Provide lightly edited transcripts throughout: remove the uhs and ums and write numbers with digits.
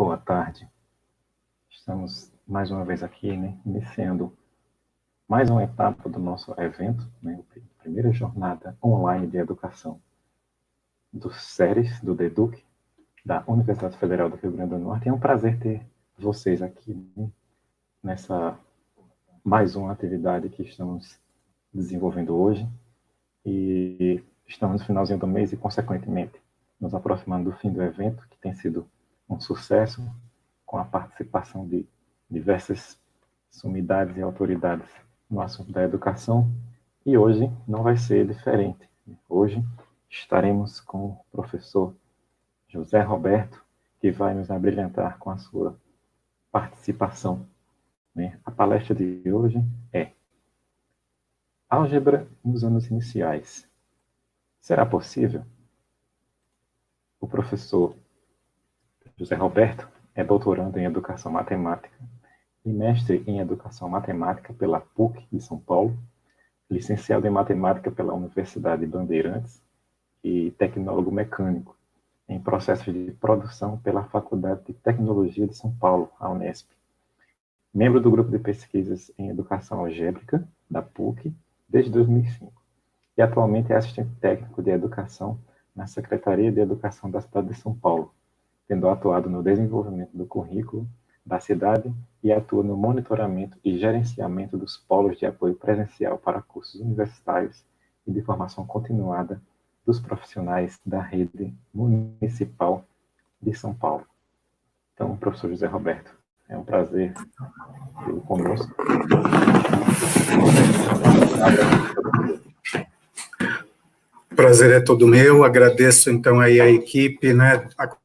Boa tarde. Estamos mais uma vez aqui, iniciando mais uma etapa do nosso evento, a primeira jornada online de educação dos SERES, do DEDUC, da Universidade Federal do Rio Grande do Norte. É um prazer ter vocês aqui, nessa mais uma atividade que estamos desenvolvendo hoje. E estamos no finalzinho do mês e, consequentemente, nos aproximando do fim do evento, que tem sido um sucesso, com a participação de diversas sumidades e autoridades no assunto da educação. E hoje não vai ser diferente. Hoje estaremos com o professor José Roberto, que vai nos abrilhantar com a sua participação. A palestra de hoje é Álgebra nos anos iniciais. Será possível? O professor José Roberto é doutorando em Educação Matemática e mestre em Educação Matemática pela PUC de São Paulo, licenciado em Matemática pela Universidade Bandeirantes e tecnólogo mecânico em processos de produção pela Faculdade de Tecnologia de São Paulo, a Unesp. Membro do grupo de pesquisas em Educação Algébrica, da PUC, desde 2005. E atualmente é assistente técnico de Educação na Secretaria de Educação da cidade de São Paulo, tendo atuado no desenvolvimento do currículo da cidade e atua no monitoramento e gerenciamento dos polos de apoio presencial para cursos universitários e de formação continuada dos profissionais da rede municipal de São Paulo. Então, professor José Roberto, é um prazer tê-lo conosco. O prazer é todo meu. Agradeço, então, aí a equipe, a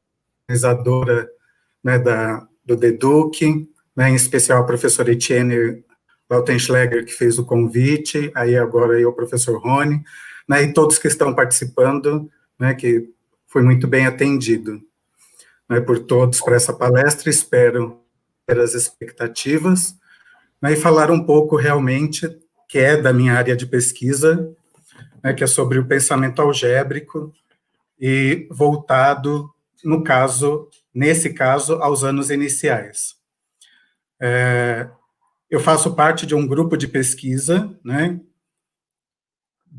organizadora, do DEDUC, em especial a professora Etienne Lautenschläger, que fez o convite, aí agora aí o professor Rony, e todos que estão participando, que foi muito bem atendido, por todos para essa palestra. Espero ter as expectativas, e falar um pouco realmente, que é da minha área de pesquisa, que é sobre o pensamento algébrico e voltado, nesse caso, aos anos iniciais. Eu faço parte de um grupo de pesquisa,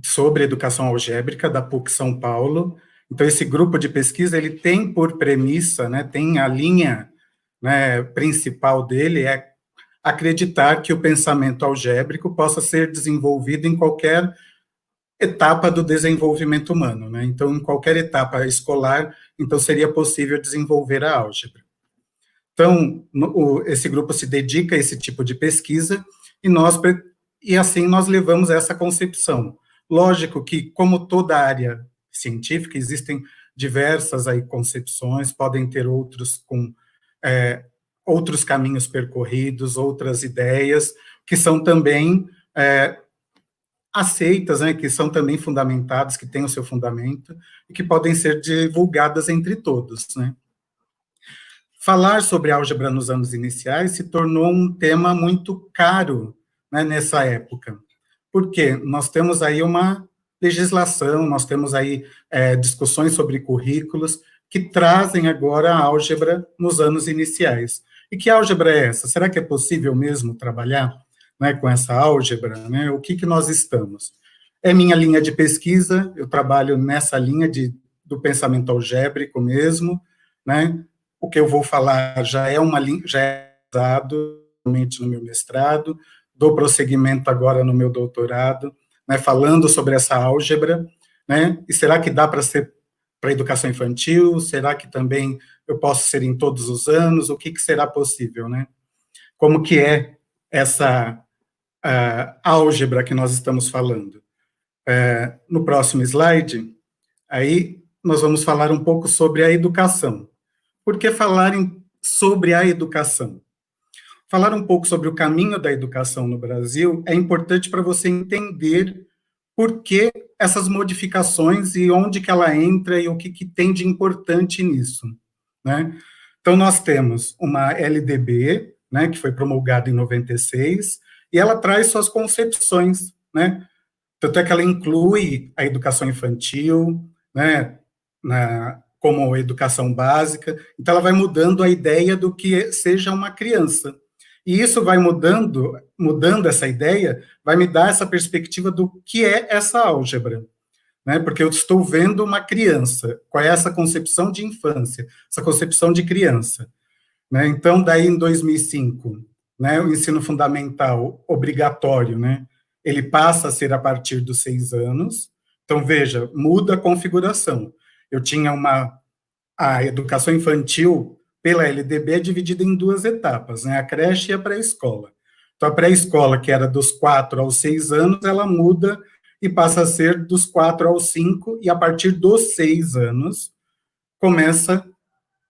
sobre educação algébrica da PUC São Paulo. Então, esse grupo de pesquisa, ele tem por premissa, tem a linha, principal dele, é acreditar que o pensamento algébrico possa ser desenvolvido em qualquer etapa do desenvolvimento humano, Então, em qualquer etapa escolar, então seria possível desenvolver a álgebra. Então, esse grupo se dedica a esse tipo de pesquisa e assim nós levamos essa concepção. Lógico que, como toda área científica, existem diversas aí concepções, podem ter outros com outros caminhos percorridos, outras ideias, que são também aceitas, que são também fundamentadas, que têm o seu fundamento, e que podem ser divulgadas entre todos, Falar sobre álgebra nos anos iniciais se tornou um tema muito caro, nessa época, porque nós temos aí uma legislação, nós temos aí discussões sobre currículos que trazem agora a álgebra nos anos iniciais. E que álgebra é essa? Será que é possível mesmo trabalhar com essa álgebra? O que nós estamos? É minha linha de pesquisa, eu trabalho nessa linha do pensamento algébrico mesmo, O que eu vou falar já é usado no meu mestrado, dou prosseguimento agora no meu doutorado, falando sobre essa álgebra, E será que dá para ser para a educação infantil? Será que também eu posso ser em todos os anos? O que será possível, Como que é essa álgebra que nós estamos falando? No próximo slide, aí nós vamos falar um pouco sobre a educação. Por que falar sobre a educação? Falar um pouco sobre o caminho da educação no Brasil é importante para você entender por que essas modificações e onde que ela entra e o que tem de importante nisso, Então, nós temos uma LDB, que foi promulgada em 96, e ela traz suas concepções, Tanto é que ela inclui a educação infantil, como educação básica. Então, ela vai mudando a ideia do que seja uma criança. E isso vai mudando essa ideia, vai me dar essa perspectiva do que é essa álgebra, né? Porque eu estou vendo uma criança, qual é essa concepção de infância, essa concepção de criança, né? Então, daí em 2005, né, o ensino fundamental obrigatório, né, ele passa a ser a partir dos 6 anos. Então, veja, muda a configuração. Eu tinha a educação infantil, pela LDB, é dividida em 2 etapas, né, a creche e a pré-escola. Então, a pré-escola, que era dos 4 aos 6 anos, ela muda e passa a ser dos 4 aos 5, e a partir dos 6 anos, começa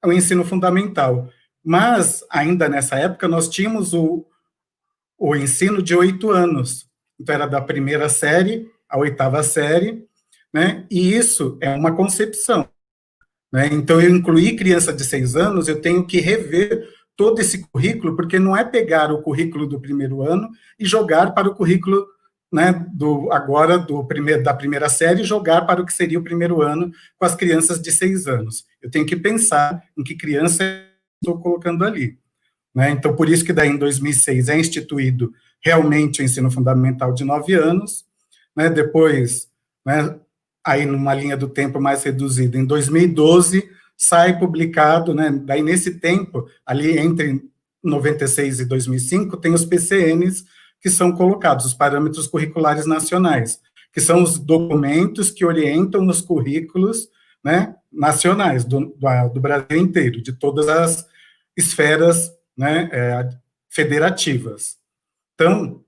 o ensino fundamental. Mas, ainda nessa época, nós tínhamos o ensino de 8 anos. Então, era da primeira série à 8ª série, né? E isso é uma concepção, né? Então, eu incluí criança de 6 anos, eu tenho que rever todo esse currículo, porque não é pegar o currículo do primeiro ano e jogar para o currículo, né, da primeira série, e jogar para o que seria o primeiro ano com as crianças de 6 anos. Eu tenho que pensar em que criança eu estou colocando ali, né? Então, por isso que daí em 2006 é instituído realmente o ensino fundamental de 9 anos, né? Depois, né, aí numa linha do tempo mais reduzida, em 2012 sai publicado, né? Daí nesse tempo, ali entre 96 e 2005, tem os PCNs que são colocados, os parâmetros curriculares nacionais, que são os documentos que orientam os currículos, né, nacionais do Brasil inteiro, de todas as esferas, né, federativas. Então,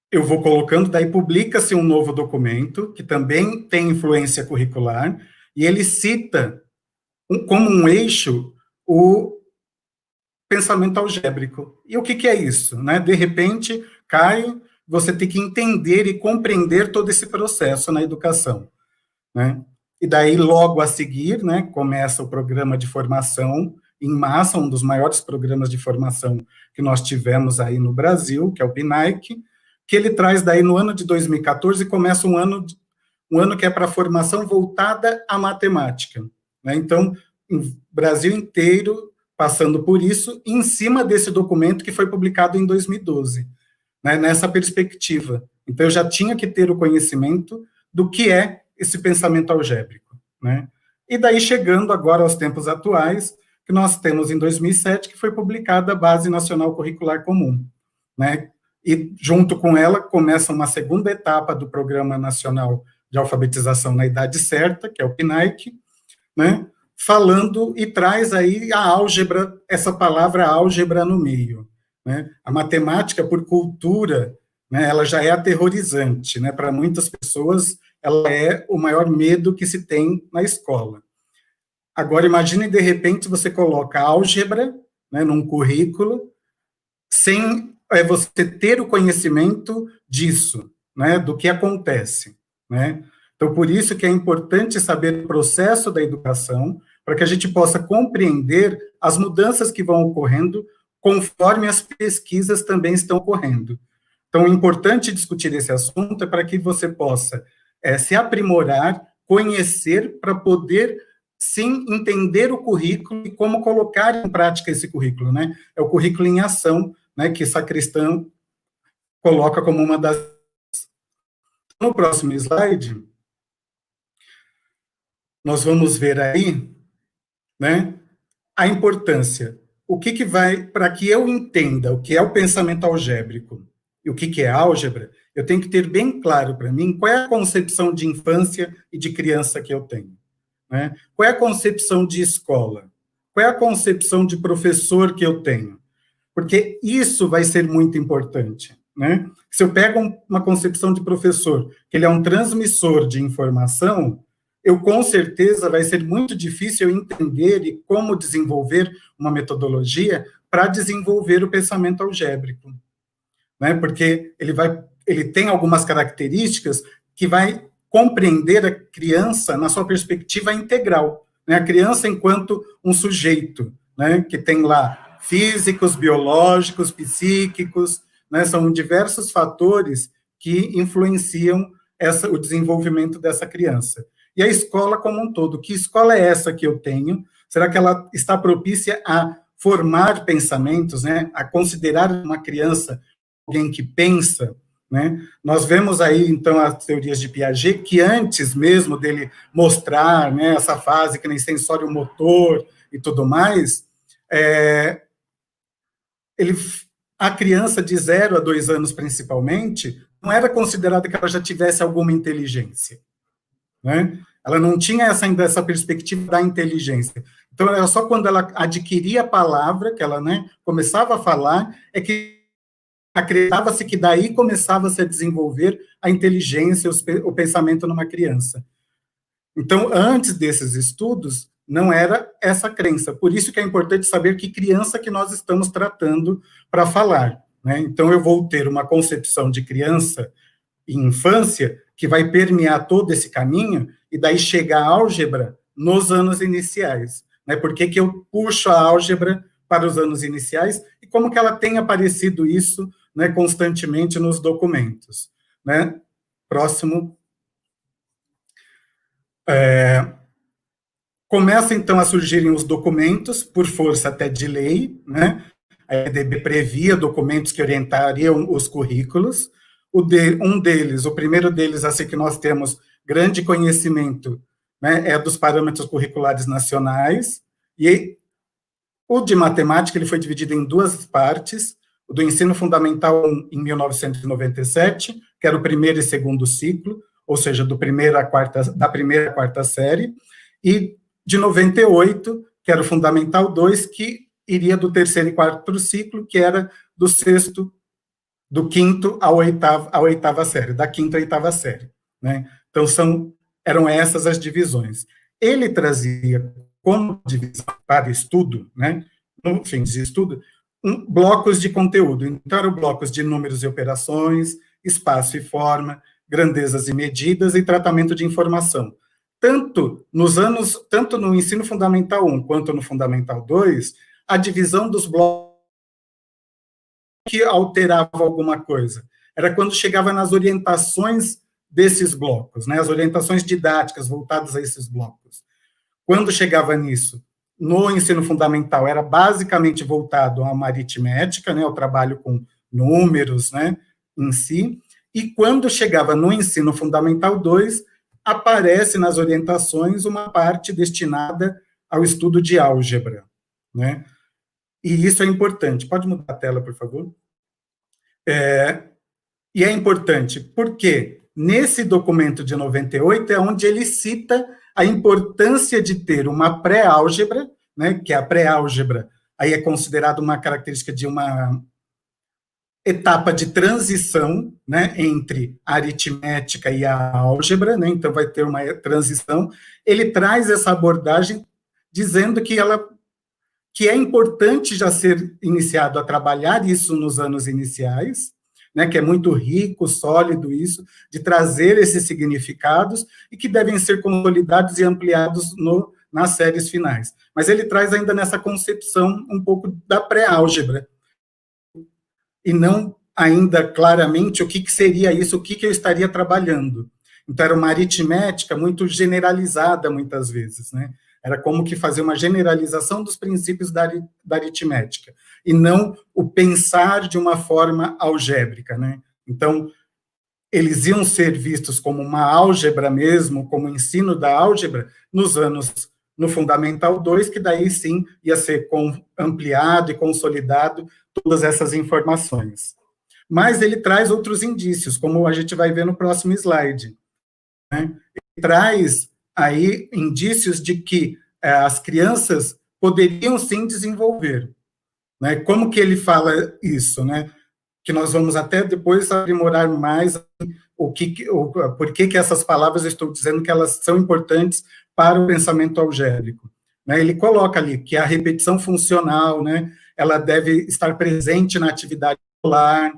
eu vou colocando, daí publica-se um novo documento, que também tem influência curricular, e ele cita como um eixo o pensamento algébrico. E o que é isso, né? De repente, Caio, você tem que entender e compreender todo esse processo na educação, né? E daí, logo a seguir, né, começa o programa de formação em massa, um dos maiores programas de formação que nós tivemos aí no Brasil, que é o PNAEC, que ele traz daí no ano de 2014, começa um ano que é para formação voltada à matemática, né? Então, o Brasil inteiro passando por isso, em cima desse documento que foi publicado em 2012, né, nessa perspectiva. Então, eu já tinha que ter o conhecimento do que é esse pensamento algébrico, né? E daí, chegando agora aos tempos atuais, que nós temos em 2007, que foi publicada a Base Nacional Curricular Comum, né? E, junto com ela, começa uma segunda etapa do Programa Nacional de Alfabetização na Idade Certa, que é o PNAEC, né? Falando e traz aí a álgebra, essa palavra álgebra no meio, né? A matemática, por cultura, né, ela já é aterrorizante, né? Para muitas pessoas, ela é o maior medo que se tem na escola. Agora, imagine, de repente, você coloca álgebra, né, num currículo, sem você ter o conhecimento disso, né, do que acontece, né? Então, por isso que é importante saber o processo da educação, para que a gente possa compreender as mudanças que vão ocorrendo conforme as pesquisas também estão ocorrendo. Então, é importante discutir esse assunto para que você possa se aprimorar, conhecer, para poder, sim, entender o currículo e como colocar em prática esse currículo, né? É o currículo em ação, né, que Sacristão coloca como uma das... No próximo slide, nós vamos ver aí, né, a importância. O que vai, para que eu entenda o que é o pensamento algébrico e o que é álgebra, eu tenho que ter bem claro para mim qual é a concepção de infância e de criança que eu tenho, né? Qual é a concepção de escola? Qual é a concepção de professor que eu tenho? Porque isso vai ser muito importante, né? Se eu pego uma concepção de professor, que ele é um transmissor de informação, eu, com certeza, vai ser muito difícil eu entender e como desenvolver uma metodologia para desenvolver o pensamento algébrico, né? Porque ele tem algumas características que vai compreender a criança na sua perspectiva integral, né? A criança enquanto um sujeito, né, que tem lá físicos, biológicos, psíquicos, né? São diversos fatores que influenciam o desenvolvimento dessa criança. e a escola como um todo. Que escola é essa que eu tenho? Será que ela está propícia a formar pensamentos, né? A considerar uma criança alguém que pensa, né? Nós vemos aí, então, as teorias de Piaget, que antes mesmo dele mostrar, né, essa fase que nem sensório motor e tudo mais, a criança de 0 a 2 anos, principalmente, não era considerada que ela já tivesse alguma inteligência, né? Ela não tinha ainda essa perspectiva da inteligência. Então, era só quando ela adquiria a palavra, que ela, né, começava a falar, é que acreditava-se que daí começava-se a desenvolver a inteligência, o pensamento numa criança. Então, antes desses estudos, não era essa crença. Por isso que é importante saber que criança que nós estamos tratando para falar, né? Então, eu vou ter uma concepção de criança e infância que vai permear todo esse caminho e daí chega a álgebra nos anos iniciais, né? Por que que eu puxo a álgebra para os anos iniciais e como que ela tem aparecido isso, né, constantemente nos documentos, né? Próximo. Começa, então, a surgirem os documentos, por força até de lei, né? A EDB previa documentos que orientariam os currículos. Um deles, o primeiro deles, assim que nós temos grande conhecimento, né, é dos parâmetros curriculares nacionais, e o de matemática ele foi dividido em duas partes, o do ensino fundamental em 1997, que era o primeiro e segundo ciclo, ou seja, da primeira à quarta série, e de 98, que era o Fundamental 2, que iria do terceiro e quarto ciclo, que era do quinto à oitava série, da quinta à oitava série, né? Então, eram essas as divisões. Ele trazia como divisão para estudo, né, no fim de estudo, blocos de conteúdo. Então, eram blocos de números e operações, espaço e forma, grandezas e medidas e tratamento de informação. Tanto no ensino fundamental 1 quanto no fundamental 2, a divisão dos blocos que alterava alguma coisa era quando chegava nas orientações desses blocos, né, as orientações didáticas voltadas a esses blocos. Quando chegava nisso, no ensino fundamental, era basicamente voltado a uma aritmética, né, ao trabalho com números, né, em si, e quando chegava no ensino fundamental 2, aparece nas orientações uma parte destinada ao estudo de álgebra, né? E isso é importante. Pode mudar a tela, por favor? E é importante porque nesse documento de 98 é onde ele cita a importância de ter uma pré-álgebra, né, que a pré-álgebra aí é considerada uma característica de uma etapa de transição, né, entre a aritmética e a álgebra, né, então vai ter uma transição. Ele traz essa abordagem dizendo que é importante já ser iniciado a trabalhar isso nos anos iniciais, né, que é muito rico, sólido isso, de trazer esses significados e que devem ser consolidados e ampliados nas séries finais. Mas ele traz ainda nessa concepção um pouco da pré-álgebra, e não ainda claramente o que seria isso, o que eu estaria trabalhando. Então, era uma aritmética muito generalizada, muitas vezes, né? Era como que fazer uma generalização dos princípios da aritmética, e não o pensar de uma forma algébrica, né? Então, eles iam ser vistos como uma álgebra mesmo, como ensino da álgebra, no Fundamental 2, que daí sim ia ser ampliado e consolidado todas essas informações. Mas ele traz outros indícios, como a gente vai ver no próximo slide, né? Ele traz aí indícios de que as crianças poderiam sim desenvolver, né? Como que ele fala isso, né? Que nós vamos até depois aprimorar mais por que essas palavras eu estou dizendo que elas são importantes para o pensamento algébrico, né? Ele coloca ali que a repetição funcional, né, ela deve estar presente na atividade escolar,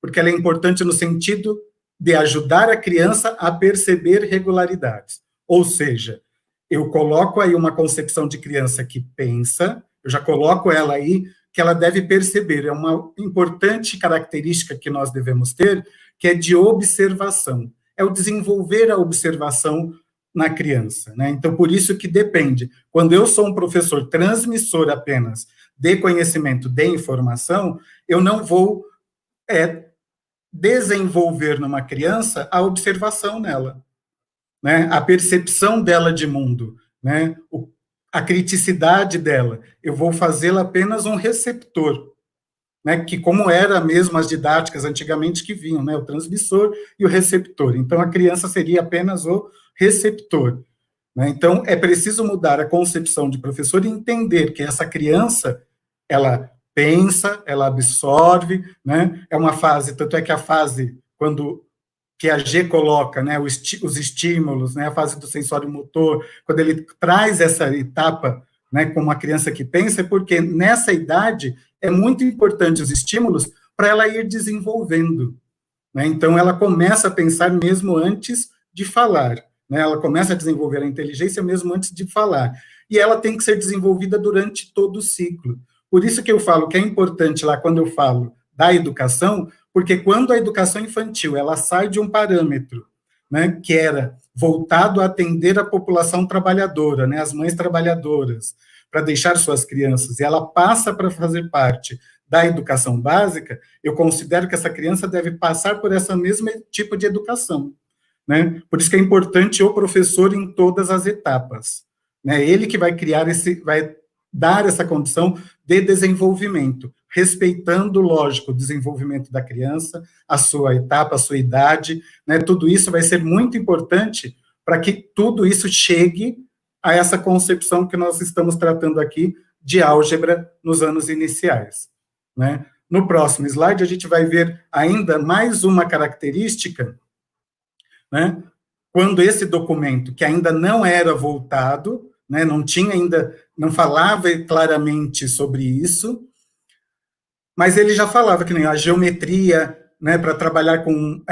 porque ela é importante no sentido de ajudar a criança a perceber regularidades. Ou seja, eu coloco aí uma concepção de criança que pensa, eu já coloco ela aí, que ela deve perceber. É uma importante característica que nós devemos ter, que é de observação. É o desenvolver a observação na criança, né? Então, por isso que depende. Quando eu sou um professor transmissor apenas de conhecimento, de informação, eu não vou desenvolver numa criança a observação nela, né? A percepção dela de mundo, né? A criticidade dela. Eu vou fazê-la apenas um receptor, né? Que como era mesmo as didáticas antigamente que vinham, né? O transmissor e o receptor. Então, a criança seria apenas o receptor, né? Então, é preciso mudar a concepção de professor e entender que essa criança, ela pensa, ela absorve, né? É uma fase, tanto é que a fase, quando que a G coloca, né, os estímulos, né, a fase do sensório motor, quando ele traz essa etapa, né, como uma criança que pensa, é porque nessa idade é muito importante os estímulos para ela ir desenvolvendo, né? Então ela começa a pensar mesmo antes de falar, né? Ela começa a desenvolver a inteligência mesmo antes de falar, e ela tem que ser desenvolvida durante todo o ciclo. Por isso que eu falo que é importante lá, quando eu falo da educação, porque quando a educação infantil ela sai de um parâmetro, né, que era voltado a atender a população trabalhadora, né, as mães trabalhadoras, para deixar suas crianças, e ela passa para fazer parte da educação básica, eu considero que essa criança deve passar por essa mesma tipo de educação, né? Por isso que é importante o professor em todas as etapas, né? Ele que vai criar vai dar essa condição de desenvolvimento, respeitando, lógico, o desenvolvimento da criança, a sua etapa, a sua idade, né? Tudo isso vai ser muito importante para que tudo isso chegue a essa concepção que nós estamos tratando aqui de álgebra nos anos iniciais, né? No próximo slide, a gente vai ver ainda mais uma característica, né? Quando esse documento, que ainda não era voltado, né, não tinha ainda, não falava claramente sobre isso, mas ele já falava que nem a geometria, né, para trabalhar com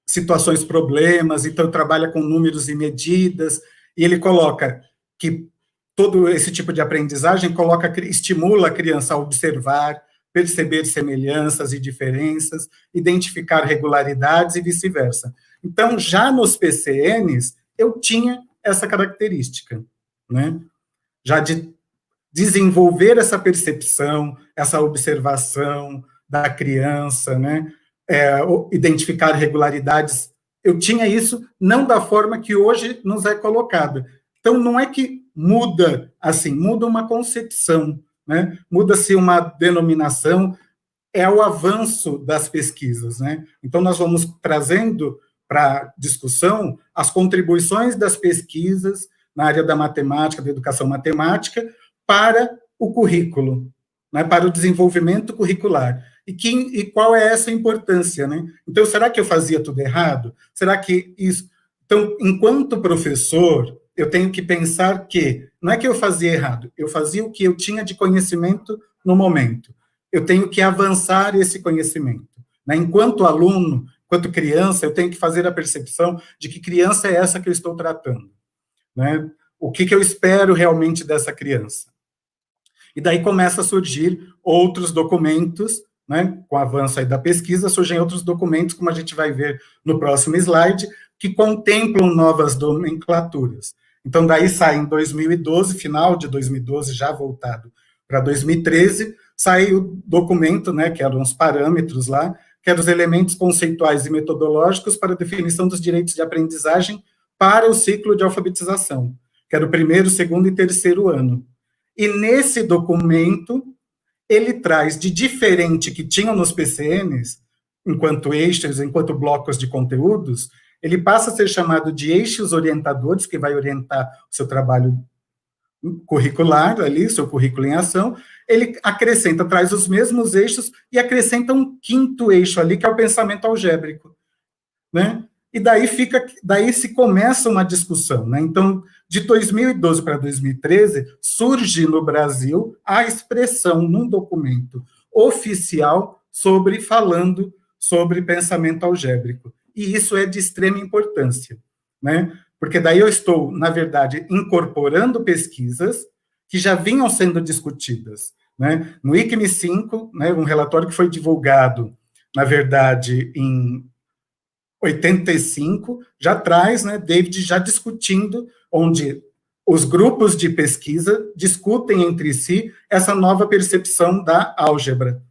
situações, problemas, então trabalha com números e medidas, e ele coloca que todo esse tipo de aprendizagem estimula a criança a observar, perceber semelhanças e diferenças, identificar regularidades e vice-versa. Então, já nos PCNs, eu tinha essa característica, né? Já de desenvolver essa percepção, essa observação da criança, né? Identificar regularidades. Eu tinha isso não da forma que hoje nos é colocada. Então, não é que muda assim, muda uma concepção, né? Muda-se uma denominação, é o avanço das pesquisas, né? Então, nós vamos trazendo para discussão as contribuições das pesquisas na área da matemática, da educação matemática, para o currículo, né? Para o desenvolvimento curricular. E qual é essa importância, né? Então, será que eu fazia tudo errado? Será que isso... Então, enquanto professor, eu tenho que pensar que não é que eu fazia errado, eu fazia o que eu tinha de conhecimento no momento. Eu tenho que avançar esse conhecimento, né? Enquanto aluno, enquanto criança, eu tenho que fazer a percepção de que criança é essa que eu estou tratando, né? O que eu espero realmente dessa criança? E daí começa a surgir outros documentos, né? Com o avanço aí da pesquisa, surgem outros documentos, como a gente vai ver no próximo slide, que contemplam novas nomenclaturas. Então, daí sai em 2012, final de 2012, já voltado para 2013, sai o documento, né, que eram os parâmetros lá, que eram os elementos conceituais e metodológicos para a definição dos direitos de aprendizagem para o ciclo de alfabetização, que era o primeiro, segundo e terceiro ano. E nesse documento, ele traz de diferente que tinham nos PCNs, enquanto eixos, enquanto blocos de conteúdos, ele passa a ser chamado de eixos orientadores, que vai orientar o seu trabalho curricular ali, seu currículo em ação. Ele acrescenta, traz os mesmos eixos e acrescenta um quinto eixo ali, que é o pensamento algébrico, né? E daí se começa uma discussão, né? Então, de 2012 para 2013, surge no Brasil a expressão num documento oficial falando sobre pensamento algébrico. E isso é de extrema importância, né? Porque daí eu estou, na verdade, incorporando pesquisas que já vinham sendo discutidas, né? No ICME 5, né, um relatório que foi divulgado, na verdade, em 85, já traz, né, David já discutindo, onde os grupos de pesquisa discutem entre si essa nova percepção da álgebra.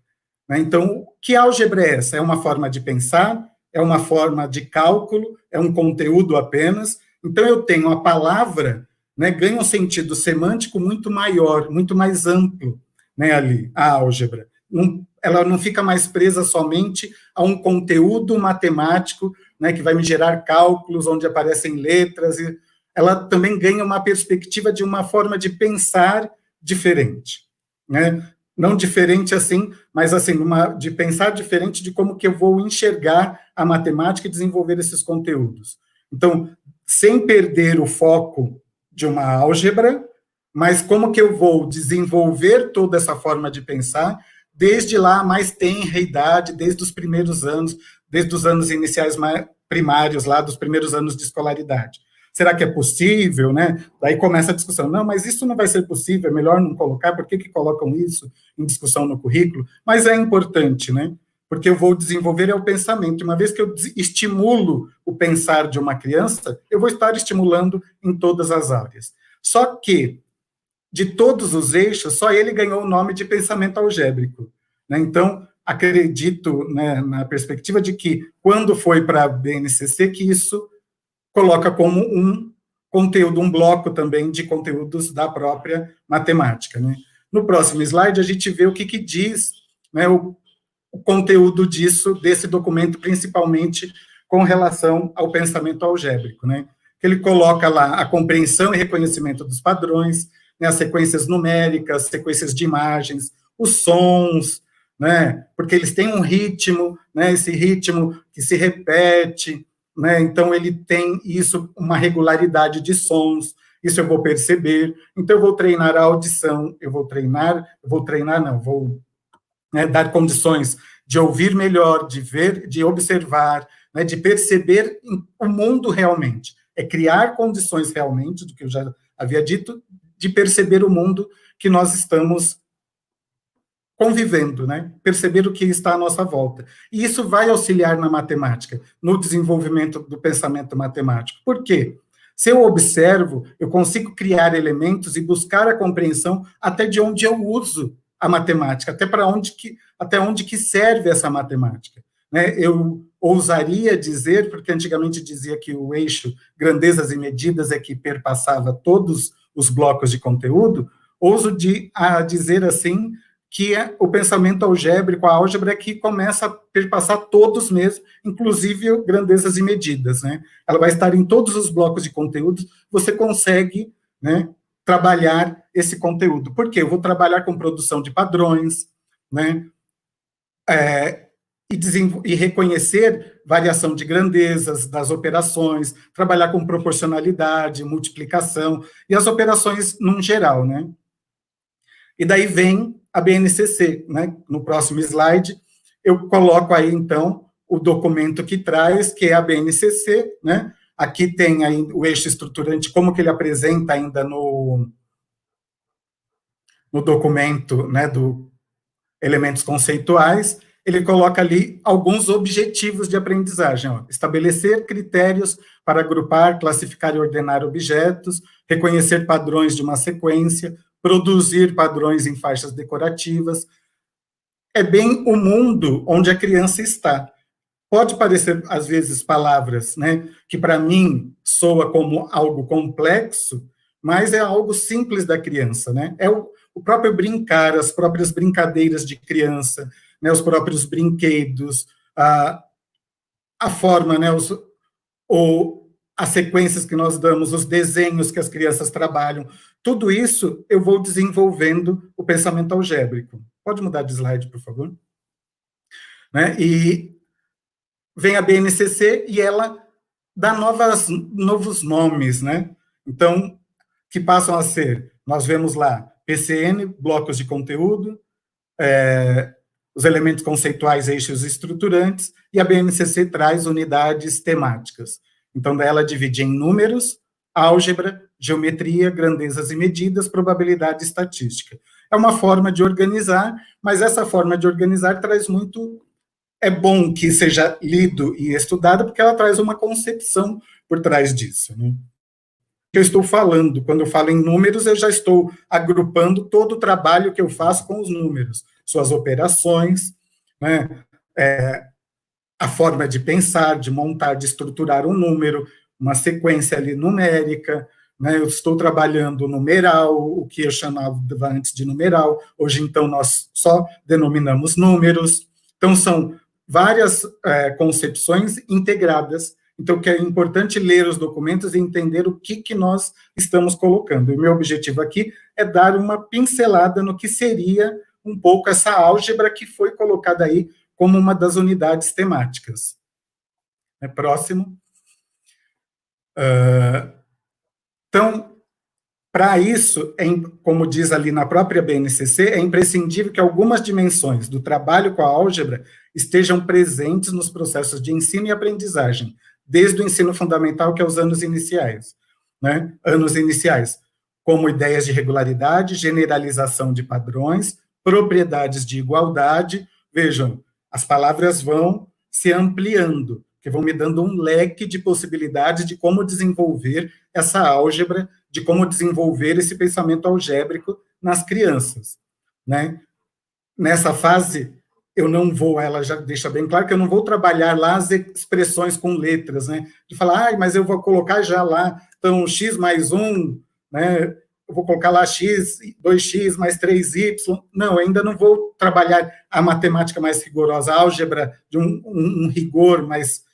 Né? Então, que álgebra é essa? É uma forma de pensar? É uma forma de cálculo? É um conteúdo apenas? Então, eu tenho a palavra, né, ganha um sentido semântico muito maior, muito mais amplo, né, ali, a álgebra. Ela não fica mais presa somente a um conteúdo matemático, né, que vai me gerar cálculos, onde aparecem letras, e ela também ganha uma perspectiva de uma forma de pensar diferente, né? Não diferente assim, mas assim, de pensar diferente de como que eu vou enxergar a matemática e desenvolver esses conteúdos. Então, sem perder o foco de uma álgebra, mas como que eu vou desenvolver toda essa forma de pensar desde lá a mais tenra idade, desde os primeiros anos, desde os anos iniciais primários, lá dos primeiros anos de escolaridade. Será que é possível, né? Daí começa a discussão. Não, mas isso não vai ser possível, é melhor não colocar, por que colocam isso em discussão no currículo? Mas é importante, né? Porque eu vou desenvolver o pensamento. Uma vez que eu estimulo o pensar de uma criança, eu vou estar estimulando em todas as áreas. Só que, de todos os eixos, só ele ganhou o nome de pensamento algébrico. Né? Então, acredito, né, na perspectiva de que, quando foi para a BNCC, que isso coloca como um conteúdo, um bloco também de conteúdos da própria matemática. Né? No próximo slide, a gente vê o que diz, né, o conteúdo desse documento, principalmente com relação ao pensamento algébrico. Né? Ele coloca lá a compreensão e reconhecimento dos padrões, né, as sequências numéricas, sequências de imagens, os sons, né, porque eles têm um ritmo, né, esse ritmo que se repete, né, então ele tem isso, uma regularidade de sons, isso eu vou perceber, então eu vou treinar a audição, vou né, dar condições de ouvir melhor, de ver, de observar, né, de perceber o mundo realmente, é criar condições realmente, do que eu já havia dito, de perceber o mundo que nós estamos convivendo, né? Perceber o que está à nossa volta. E isso vai auxiliar na matemática, no desenvolvimento do pensamento matemático. Por quê? Se eu observo, eu consigo criar elementos e buscar a compreensão até de onde eu uso a matemática, até onde que serve essa matemática. Né? Eu ousaria dizer, porque antigamente dizia que o eixo grandezas e medidas é que perpassava todos os blocos de conteúdo, ouso dizer assim, que o pensamento algébrico, a álgebra, é que começa a perpassar todos mesmo, inclusive grandezas e medidas, né? Ela vai estar em todos os blocos de conteúdos, você consegue, né, trabalhar esse conteúdo. Por quê? Eu vou trabalhar com produção de padrões, né, e reconhecer variação de grandezas das operações, trabalhar com proporcionalidade, multiplicação, e as operações num geral, né? E daí vem a BNCC, né? No próximo slide, eu coloco aí, então, o documento que traz, que é a BNCC, né? Aqui tem aí o eixo estruturante, como que ele apresenta ainda no documento, né, do elementos conceituais, ele coloca ali alguns objetivos de aprendizagem. Ó. Estabelecer critérios para agrupar, classificar e ordenar objetos, reconhecer padrões de uma sequência, produzir padrões em faixas decorativas. É bem o mundo onde a criança está. Pode parecer, às vezes, palavras, né, que para mim soa como algo complexo, mas é algo simples da criança, né? É o próprio brincar, as próprias brincadeiras de criança, né, os próprios brinquedos, a forma, né, as sequências que nós damos, os desenhos que as crianças trabalham, tudo isso eu vou desenvolvendo o pensamento algébrico. Pode mudar de slide, por favor? Né? E vem a BNCC e ela dá novos nomes, né? Então, que passam a ser, nós vemos lá, PCN, blocos de conteúdo, os elementos conceituais, eixos estruturantes, e a BNCC traz unidades temáticas. Então, ela divide em números, álgebra, geometria, grandezas e medidas, probabilidade e estatística. É uma forma de organizar, mas essa forma de organizar traz muito é bom que seja lido e estudado, porque ela traz uma concepção por trás disso, né? Que eu estou falando, quando eu falo em números, eu já estou agrupando todo o trabalho que eu faço com os números, suas operações, né, a forma de pensar, de montar, de estruturar um número, uma sequência ali numérica, né, eu estou trabalhando numeral, o que eu chamava antes de numeral, hoje então nós só denominamos números, então são várias concepções integradas. Então, que é importante ler os documentos e entender o que nós estamos colocando. E o meu objetivo aqui é dar uma pincelada no que seria um pouco essa álgebra que foi colocada aí como uma das unidades temáticas. Próximo. Então, para isso, como diz ali na própria BNCC, é imprescindível que algumas dimensões do trabalho com a álgebra estejam presentes nos processos de ensino e aprendizagem, desde o ensino fundamental, que é os anos iniciais, né? Anos iniciais, como ideias de regularidade, generalização de padrões, propriedades de igualdade. Vejam, as palavras vão se ampliando, que vão me dando um leque de possibilidades de como desenvolver essa álgebra, de como desenvolver esse pensamento algébrico nas crianças, né? Nessa fase, eu não vou, ela já deixa bem claro que eu não vou trabalhar lá as expressões com letras, né? De falar, mas eu vou colocar já lá, então, x mais 1, né? Eu vou colocar lá x, 2x mais 3y. Não, ainda não vou trabalhar a matemática mais rigorosa, a álgebra de um rigor, mas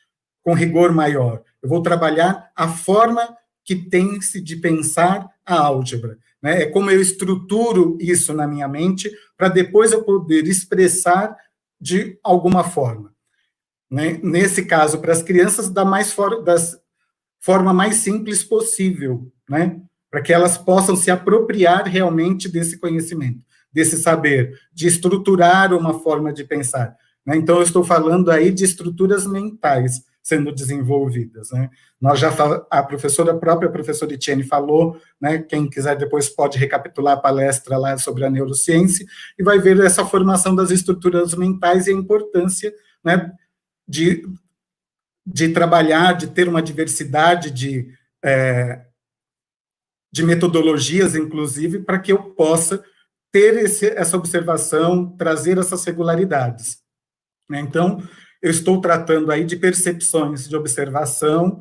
com rigor maior. Eu vou trabalhar a forma que tem-se de pensar a álgebra, né? É como eu estruturo isso na minha mente para depois eu poder expressar de alguma forma, né? Nesse caso, para as crianças, da forma mais simples possível, né? Para que elas possam se apropriar realmente desse conhecimento, desse saber, de estruturar uma forma de pensar, né? Então, eu estou falando aí de estruturas mentais sendo desenvolvidas, né? Nós já a própria professora Etienne falou, né? Quem quiser depois pode recapitular a palestra lá sobre a neurociência e vai ver essa formação das estruturas mentais e a importância, né, de trabalhar, de ter uma diversidade de metodologias, inclusive, para que eu possa ter essa observação, trazer essas regularidades, né? Então, eu estou tratando aí de percepções de observação,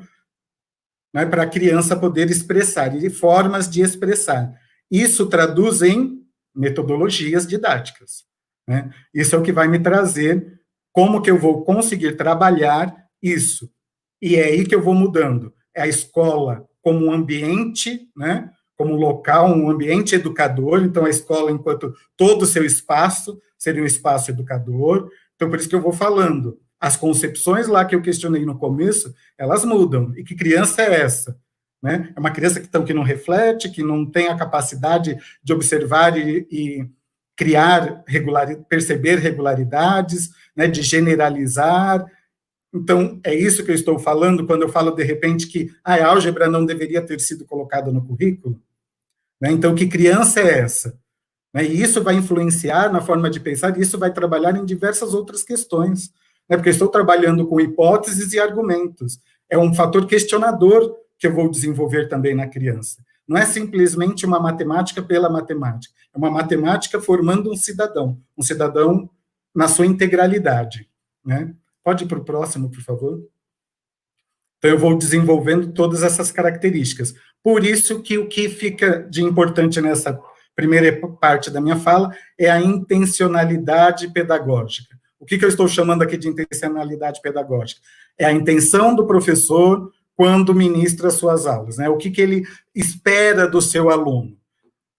né, para a criança poder expressar, e de formas de expressar. Isso traduz em metodologias didáticas, né? Isso é o que vai me trazer como que eu vou conseguir trabalhar isso. E é aí que eu vou mudando. É a escola como um ambiente, né, como um local, um ambiente educador. Então, a escola, enquanto todo o seu espaço, seria um espaço educador. Então, por isso que eu vou falando. As concepções lá que eu questionei no começo, elas mudam. E que criança é essa? Né? É uma criança que não reflete, que não tem a capacidade de observar e criar, perceber regularidades, né, de generalizar. Então, é isso que eu estou falando quando eu falo, de repente, que a álgebra não deveria ter sido colocada no currículo, né? Então, que criança é essa? Né? E isso vai influenciar na forma de pensar, e isso vai trabalhar em diversas outras questões, né? Porque eu estou trabalhando com hipóteses e argumentos. É um fator questionador que eu vou desenvolver também na criança. Não é simplesmente uma matemática pela matemática, é uma matemática formando um cidadão na sua integralidade, né? Pode ir para o próximo, por favor. Então, eu vou desenvolvendo todas essas características. Por isso que o que fica de importante nessa primeira parte da minha fala é a intencionalidade pedagógica. O que eu estou chamando aqui de intencionalidade pedagógica? É a intenção do professor quando ministra suas aulas, né? O que ele espera do seu aluno,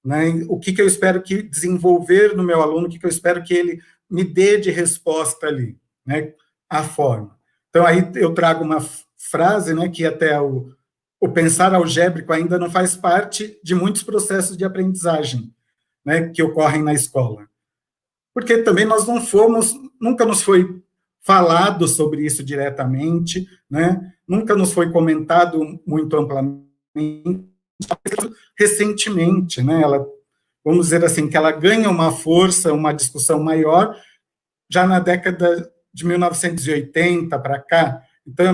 né? O que eu espero que desenvolver no meu aluno, o que eu espero que ele me dê de resposta ali, né? A forma. Então, aí eu trago uma frase, né, que até o pensar algébrico ainda não faz parte de muitos processos de aprendizagem, né, que ocorrem na escola. Porque também nunca nos foi falado sobre isso diretamente, né, nunca nos foi comentado muito amplamente, recentemente, né, vamos dizer assim, que ela ganha uma força, uma discussão maior, já na década de 1980 para cá, então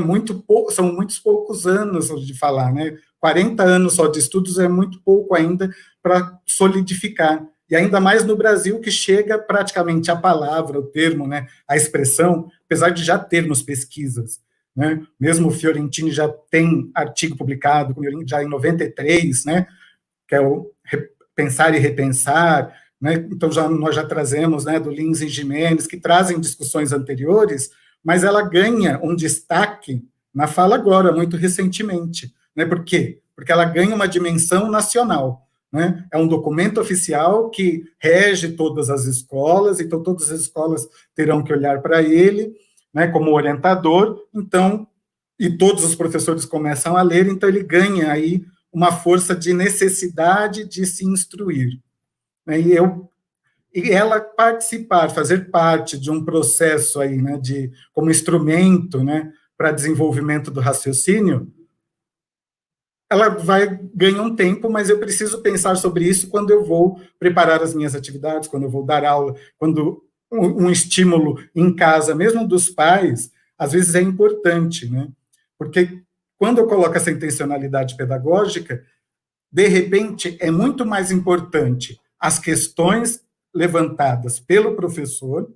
são muitos poucos anos de falar, né? 40 anos só de estudos é muito pouco ainda para solidificar. E ainda mais no Brasil, que chega praticamente a palavra, o termo, né, a expressão, apesar de já termos pesquisas, né? Mesmo o Fiorentini já tem artigo publicado, já em 93, né, que é o Pensar e Repensar, né? Então nós já trazemos, né, do Lins e Gimenez, que trazem discussões anteriores, mas ela ganha um destaque na fala agora, muito recentemente. Né? Por quê? Porque ela ganha uma dimensão nacional. Né? É um documento oficial que rege todas as escolas, então todas as escolas terão que olhar para ele, né, como orientador, então, e todos os professores começam a ler, então ele ganha aí uma força de necessidade de se instruir. Né? E ela participar, fazer parte de um processo aí, né, como instrumento, né, para desenvolvimento do raciocínio, ela vai ganhar um tempo, mas eu preciso pensar sobre isso quando eu vou preparar as minhas atividades, quando eu vou dar aula, quando um estímulo em casa, mesmo dos pais, às vezes é importante, né? Porque quando eu coloco essa intencionalidade pedagógica, de repente, é muito mais importante as questões levantadas pelo professor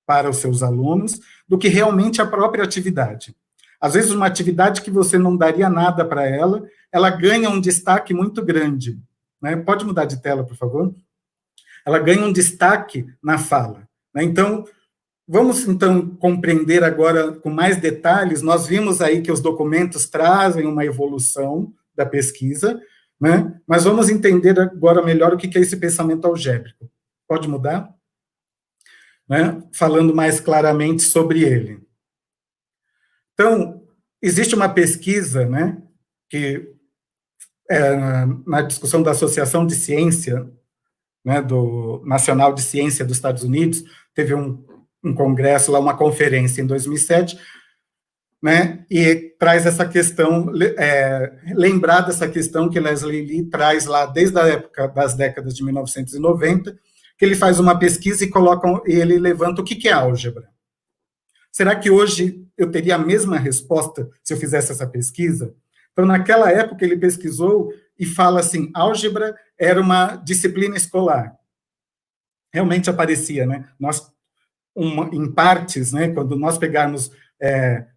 para os seus alunos do que realmente a própria atividade. Às vezes, uma atividade que você não daria nada para ela, ela ganha um destaque muito grande. Né? Pode mudar de tela, por favor? Ela ganha um destaque na fala. Né? Então, vamos, então, compreender agora com mais detalhes. Nós vimos aí que os documentos trazem uma evolução da pesquisa, né? Mas vamos entender agora melhor o que é esse pensamento algébrico. Pode mudar? Né? Falando mais claramente sobre ele. Então, existe uma pesquisa, né, que na discussão da Associação de Ciência, né, do Nacional de Ciência dos Estados Unidos, teve um congresso lá, uma conferência em 2007, né, e traz essa questão, lembrar dessa questão que Leslie Lee traz lá desde a época das décadas de 1990, que ele faz uma pesquisa e ele levanta o que é álgebra. Será que hoje eu teria a mesma resposta se eu fizesse essa pesquisa? Então, naquela época, ele pesquisou e fala assim, álgebra era uma disciplina escolar. Realmente aparecia, né? Em partes, né, quando nós pegarmos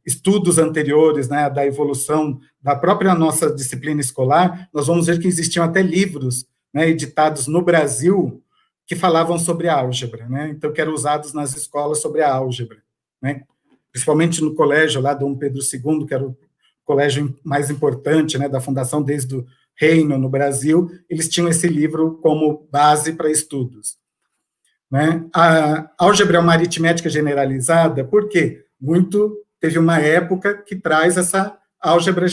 estudos anteriores, né, da evolução da própria nossa disciplina escolar, nós vamos ver que existiam até livros, né, editados no Brasil que falavam sobre a álgebra, né? Então, que eram usados nas escolas sobre a álgebra. Né? Principalmente no colégio lá Dom Pedro II, que era o colégio mais importante, né, da fundação desde o Reino no Brasil, eles tinham esse livro como base para estudos. Né? A álgebra é uma aritmética generalizada, por quê? Teve uma época que traz essa álgebra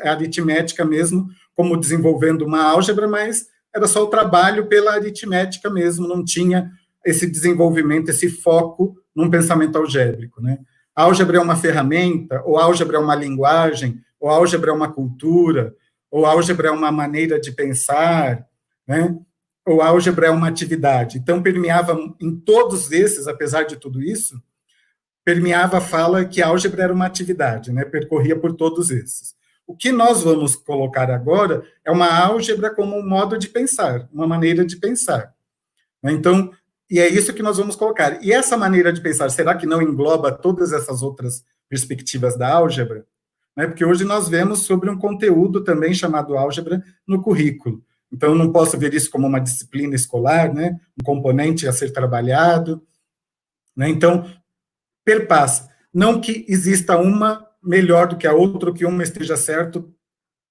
aritmética mesmo, como desenvolvendo uma álgebra, mas era só o trabalho pela aritmética mesmo, não tinha esse desenvolvimento, esse foco num pensamento algébrico, né? A álgebra é uma ferramenta, ou álgebra é uma linguagem, ou álgebra é uma cultura, ou álgebra é uma maneira de pensar, né? Ou álgebra é uma atividade. Então, permeava em todos esses, apesar de tudo isso, permeava a fala que a álgebra era uma atividade, né? Percorria por todos esses. O que nós vamos colocar agora é uma álgebra como um modo de pensar, uma maneira de pensar. Então, e é isso que nós vamos colocar. E essa maneira de pensar, será que não engloba todas essas outras perspectivas da álgebra? Né? Porque hoje nós vemos sobre um conteúdo também chamado álgebra no currículo. Então, eu não posso ver isso como uma disciplina escolar, né? Um componente a ser trabalhado. Né? Então, perpassa. Não que exista uma melhor do que a outra, ou que uma esteja certo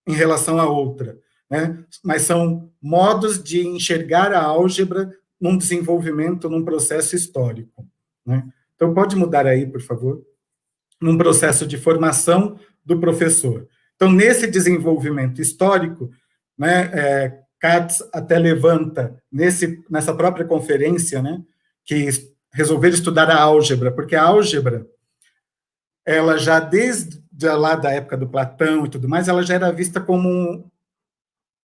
em relação à outra. Né? Mas são modos de enxergar a álgebra num desenvolvimento, num processo histórico. Né? Então, pode mudar aí, por favor, num processo de formação do professor. Então, nesse desenvolvimento histórico, né, Katz até levanta, nessa própria conferência, né, que resolveram estudar a álgebra, porque a álgebra, ela já desde lá da época do Platão e tudo mais, ela já era vista como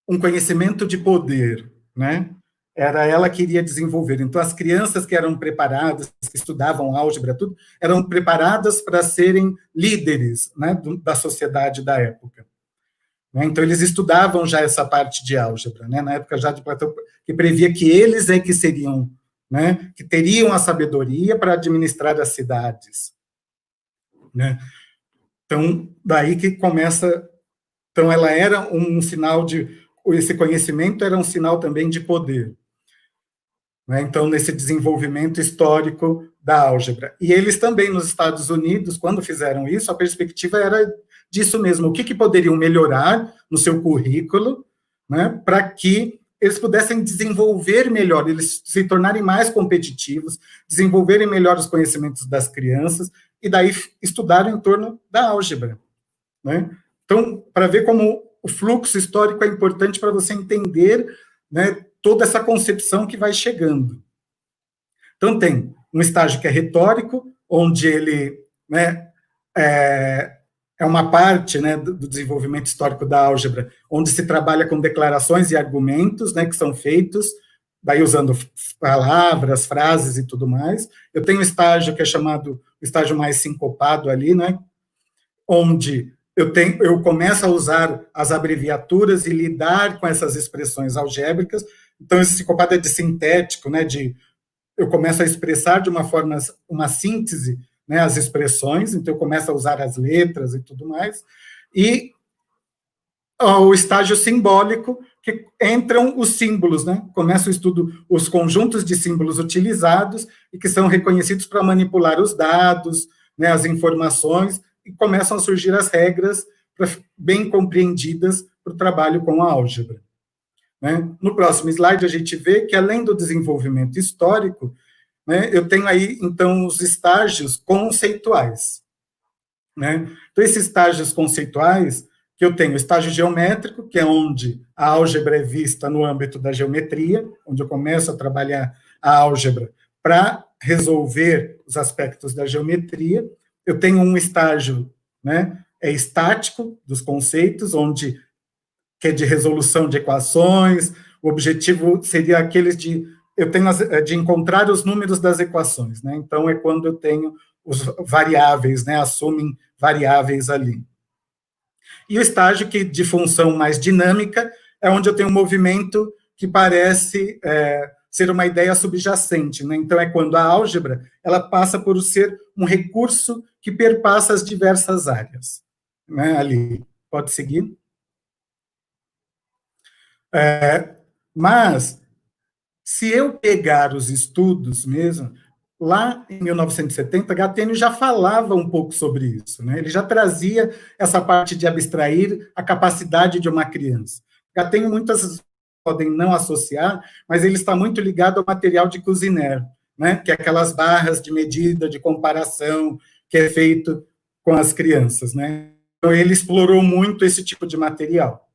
um conhecimento de poder, né? era ela que iria desenvolver. Então, as crianças que eram preparadas, que estudavam álgebra, tudo, eram preparadas para serem líderes, né, da sociedade da época. Então, eles estudavam já essa parte de álgebra, né, na época já de Platão, que previa que eles é que seriam, né, que teriam a sabedoria para administrar as cidades. Né? Então, daí que começa... Então, ela era um sinal de... Esse conhecimento era um sinal também de poder. Né? Então, nesse desenvolvimento histórico da álgebra. E eles também, nos Estados Unidos, quando fizeram isso, a perspectiva era disso mesmo. O que poderiam melhorar no seu currículo, né, para que eles pudessem desenvolver melhor, eles se tornarem mais competitivos, desenvolverem melhor os conhecimentos das crianças, e daí estudaram em torno da álgebra. Né? Então, para ver como o fluxo histórico é importante para você entender, né, toda essa concepção que vai chegando. Então, tem um estágio que é retórico, onde ele, né, é uma parte, né, do desenvolvimento histórico da álgebra, onde se trabalha com declarações e argumentos, né, que são feitos, daí usando palavras, frases e tudo mais. Eu tenho um estágio que é chamado o estágio mais sincopado ali, né, onde eu começo a usar as abreviaturas e lidar com essas expressões algébricas. Então, esse sincopado é de sintético, né, eu começo a expressar de uma forma, uma síntese, né, as expressões, então eu começo a usar as letras e tudo mais, e o estágio simbólico, que entram os símbolos, né, começa o estudo, os conjuntos de símbolos utilizados, e que são reconhecidos para manipular os dados, né, as informações, e começam a surgir as regras bem compreendidas para o trabalho com a álgebra. Né? No próximo slide, a gente vê que, além do desenvolvimento histórico, né, eu tenho aí, então, os estágios conceituais. Né? Então, esses estágios conceituais, que eu tenho o estágio geométrico, que é onde a álgebra é vista no âmbito da geometria, onde eu começo a trabalhar a álgebra para resolver os aspectos da geometria. Eu tenho um estágio, né, estático dos conceitos, onde que é de resolução de equações, o objetivo seria aqueles de encontrar os números das equações, né? Então, é quando eu tenho os variáveis, né, assumem variáveis ali. E o estágio de função mais dinâmica é onde eu tenho um movimento que parece ser uma ideia subjacente, né? Então, é quando a álgebra ela passa por ser um recurso que perpassa as diversas áreas. Né? Ali, pode seguir? Mas, se eu pegar os estudos mesmo, lá em 1970, Gattegno já falava um pouco sobre isso, né? Ele já trazia essa parte de abstrair a capacidade de uma criança. Gattegno, muitas podem não associar, mas ele está muito ligado ao material de Cuisiner, né? Que é aquelas barras de medida, de comparação, que é feito com as crianças, né? Então, ele explorou muito esse tipo de material.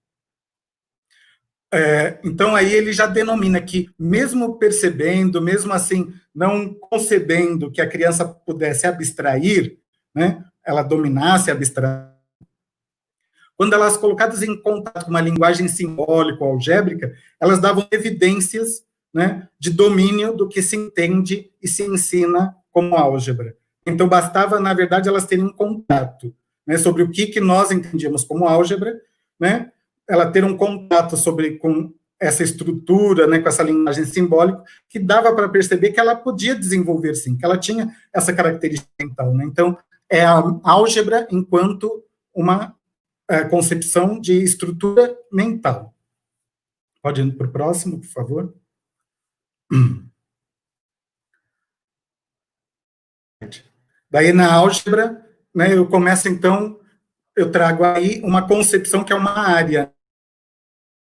Então, aí ele já denomina que, mesmo percebendo, mesmo assim, não concebendo que a criança pudesse abstrair, né, ela dominasse a abstração, quando elas colocadas em contato com uma linguagem simbólica ou algébrica, elas davam evidências, né, de domínio do que se entende e se ensina como álgebra. Então, bastava, na verdade, elas terem um contato, né, sobre o que nós entendíamos como álgebra, né, ela ter um contato com essa estrutura, né, com essa linguagem simbólica, que dava para perceber que ela podia desenvolver, sim, que ela tinha essa característica mental. Né? Então, é a álgebra enquanto uma concepção de estrutura mental. Pode ir para o próximo, por favor. Daí, na álgebra, né, eu começo, então, eu trago aí uma concepção que é uma área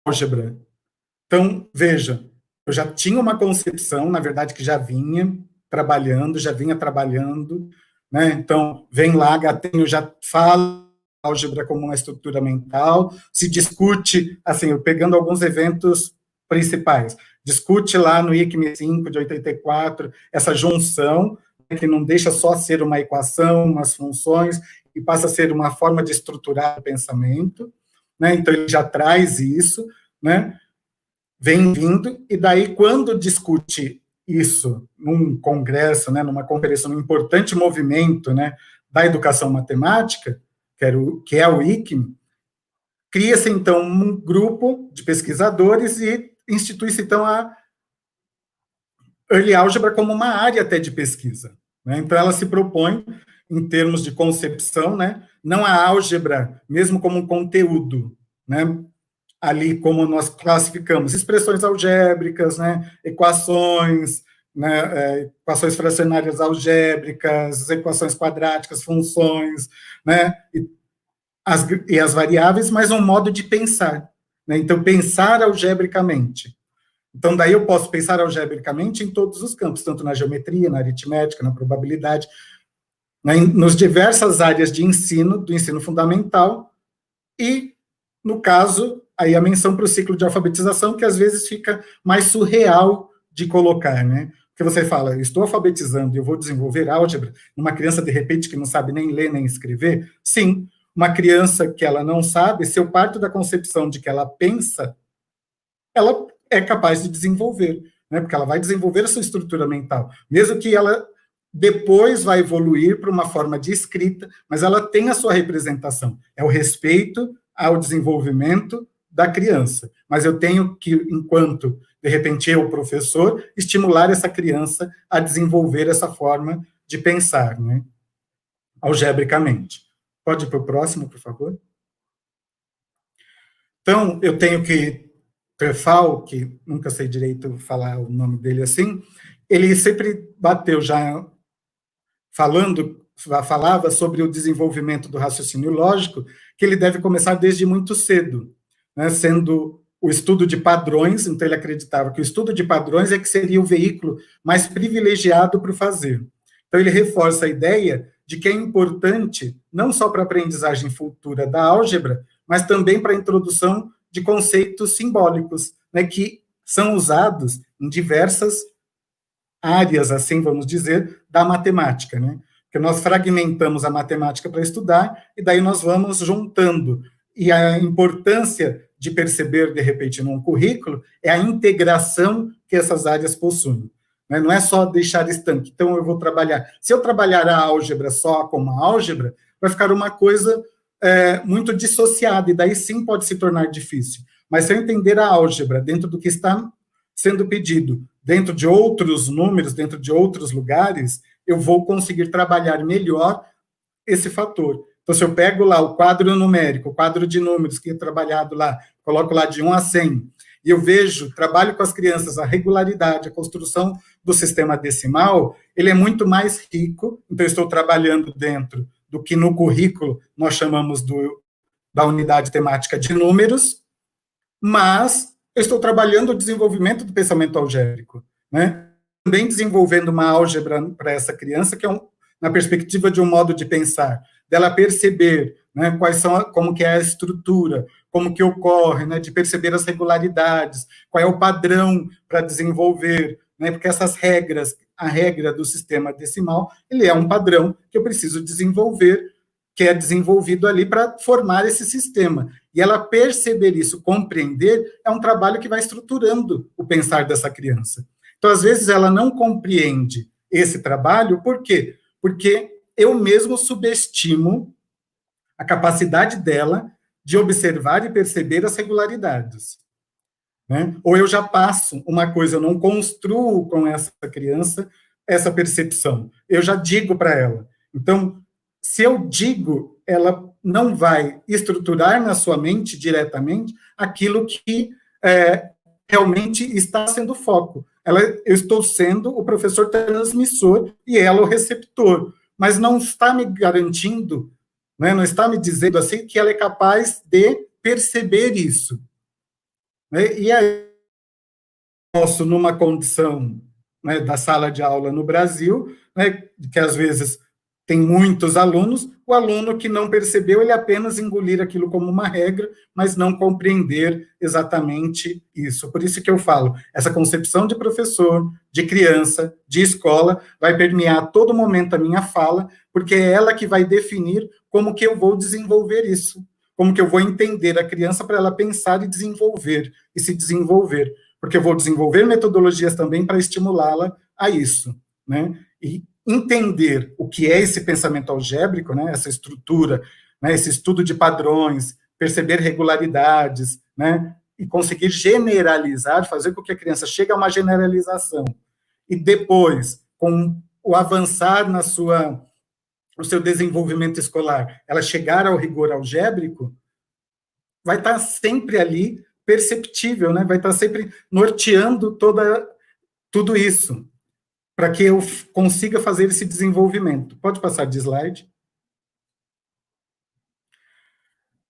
álgebra. Então, veja, eu já tinha uma concepção, na verdade, que já vinha trabalhando, né? Então, vem lá, Gattegno já fala álgebra como uma estrutura mental, se discute, assim, eu pegando alguns eventos principais, discute lá no ICME 5 de 84, essa junção, né, que não deixa só ser uma equação, umas funções, e passa a ser uma forma de estruturar o pensamento, né? Então, ele já traz isso, né? vem vindo, e daí, quando discute isso num congresso, né, numa conferência, num importante movimento, né, da educação matemática, que é o ICME, cria-se, então, um grupo de pesquisadores e institui-se, então, a Early Algebra como uma área até de pesquisa. Né? Então, ela se propõe, em termos de concepção, né, não a álgebra, mesmo como um conteúdo, né, ali como nós classificamos expressões algébricas, né, equações, né, equações fracionárias algébricas, equações quadráticas, funções, né, e as variáveis, mas um modo de pensar. Né? Então, pensar algebricamente. Então, daí eu posso pensar algebricamente em todos os campos, tanto na geometria, na aritmética, na probabilidade, né, nas diversas áreas de ensino, do ensino fundamental, e, no caso, aí a menção para o ciclo de alfabetização, que às vezes fica mais surreal de colocar, né? Porque você fala, eu estou alfabetizando e eu vou desenvolver álgebra numa criança, de repente, que não sabe nem ler nem escrever? Sim, uma criança que ela não sabe, se eu parto da concepção de que ela pensa, ela é capaz de desenvolver, né? Porque ela vai desenvolver a sua estrutura mental, mesmo que ela depois vai evoluir para uma forma de escrita, mas ela tem a sua representação, é o respeito ao desenvolvimento da criança, mas eu tenho que, enquanto, de repente, eu, professor, estimular essa criança a desenvolver essa forma de pensar, né? Algebricamente. Pode ir para o próximo, por favor? Então, eu tenho que Perfal, que nunca sei direito falar o nome dele assim, ele sempre bateu já falava sobre o desenvolvimento do raciocínio lógico, que ele deve começar desde muito cedo, né, sendo o estudo de padrões, então ele acreditava que o estudo de padrões é que seria o veículo mais privilegiado para o fazer. Então ele reforça a ideia de que é importante, não só para a aprendizagem futura da álgebra, mas também para a introdução de conceitos simbólicos, né, que são usados em diversas áreas, assim vamos dizer, da matemática, né? Porque nós fragmentamos a matemática para estudar e daí nós vamos juntando. E a importância de perceber, de repente, num currículo é a integração que essas áreas possuem. Né? Não é só deixar estanque. Então, eu vou trabalhar. Se eu trabalhar a álgebra só como álgebra, vai ficar uma coisa muito dissociada, e daí sim pode se tornar difícil. Mas se eu entender a álgebra dentro do que está sendo pedido, dentro de outros números, dentro de outros lugares, eu vou conseguir trabalhar melhor esse fator. Então, se eu pego lá o quadro numérico, o quadro de números que é trabalhado lá, coloco lá de 1 a 100, e eu vejo, trabalho com as crianças, a regularidade, a construção do sistema decimal, ele é muito mais rico, então eu estou trabalhando dentro do que no currículo nós chamamos da unidade temática de números, mas eu estou trabalhando o desenvolvimento do pensamento algébrico, né? Também desenvolvendo uma álgebra para essa criança, que é na perspectiva de um modo de pensar, dela perceber, né, como que é a estrutura, como que ocorre, né, de perceber as regularidades, qual é o padrão para desenvolver, né, porque essas regras, a regra do sistema decimal, ele é um padrão que eu preciso desenvolver, que é desenvolvido ali para formar esse sistema. E ela perceber isso, compreender, é um trabalho que vai estruturando o pensar dessa criança. Então, às vezes, ela não compreende esse trabalho, por quê? Porque eu mesmo subestimo a capacidade dela de observar e perceber as regularidades. Né? Ou eu já passo uma coisa, eu não construo com essa criança essa percepção. Eu já digo para ela. Então, se eu digo, ela não vai estruturar na sua mente diretamente aquilo que realmente está sendo foco. Eu estou sendo o professor transmissor e ela o receptor, mas não está me garantindo, né, não está me dizendo assim que ela é capaz de perceber isso. Né? E aí, posso, numa condição, né, da sala de aula no Brasil, né, que às vezes tem muitos alunos, o aluno que não percebeu, ele apenas engolir aquilo como uma regra, mas não compreender exatamente isso. Por isso que eu falo, essa concepção de professor, de criança, de escola, vai permear todo momento a minha fala, porque é ela que vai definir como que eu vou desenvolver isso, como que eu vou entender a criança para ela pensar e desenvolver, e se desenvolver. porque eu vou desenvolver metodologias também para estimulá-la a isso, né? E entender o que é esse pensamento algébrico, né? Essa estrutura, né? Esse estudo de padrões, perceber regularidades, né? E conseguir generalizar, fazer com que a criança chegue a uma generalização. E depois, com o avançar no seu desenvolvimento escolar, ela chegar ao rigor algébrico, vai estar sempre ali perceptível, né? Vai estar sempre norteando tudo isso, para que eu consiga fazer esse desenvolvimento. Pode passar de slide.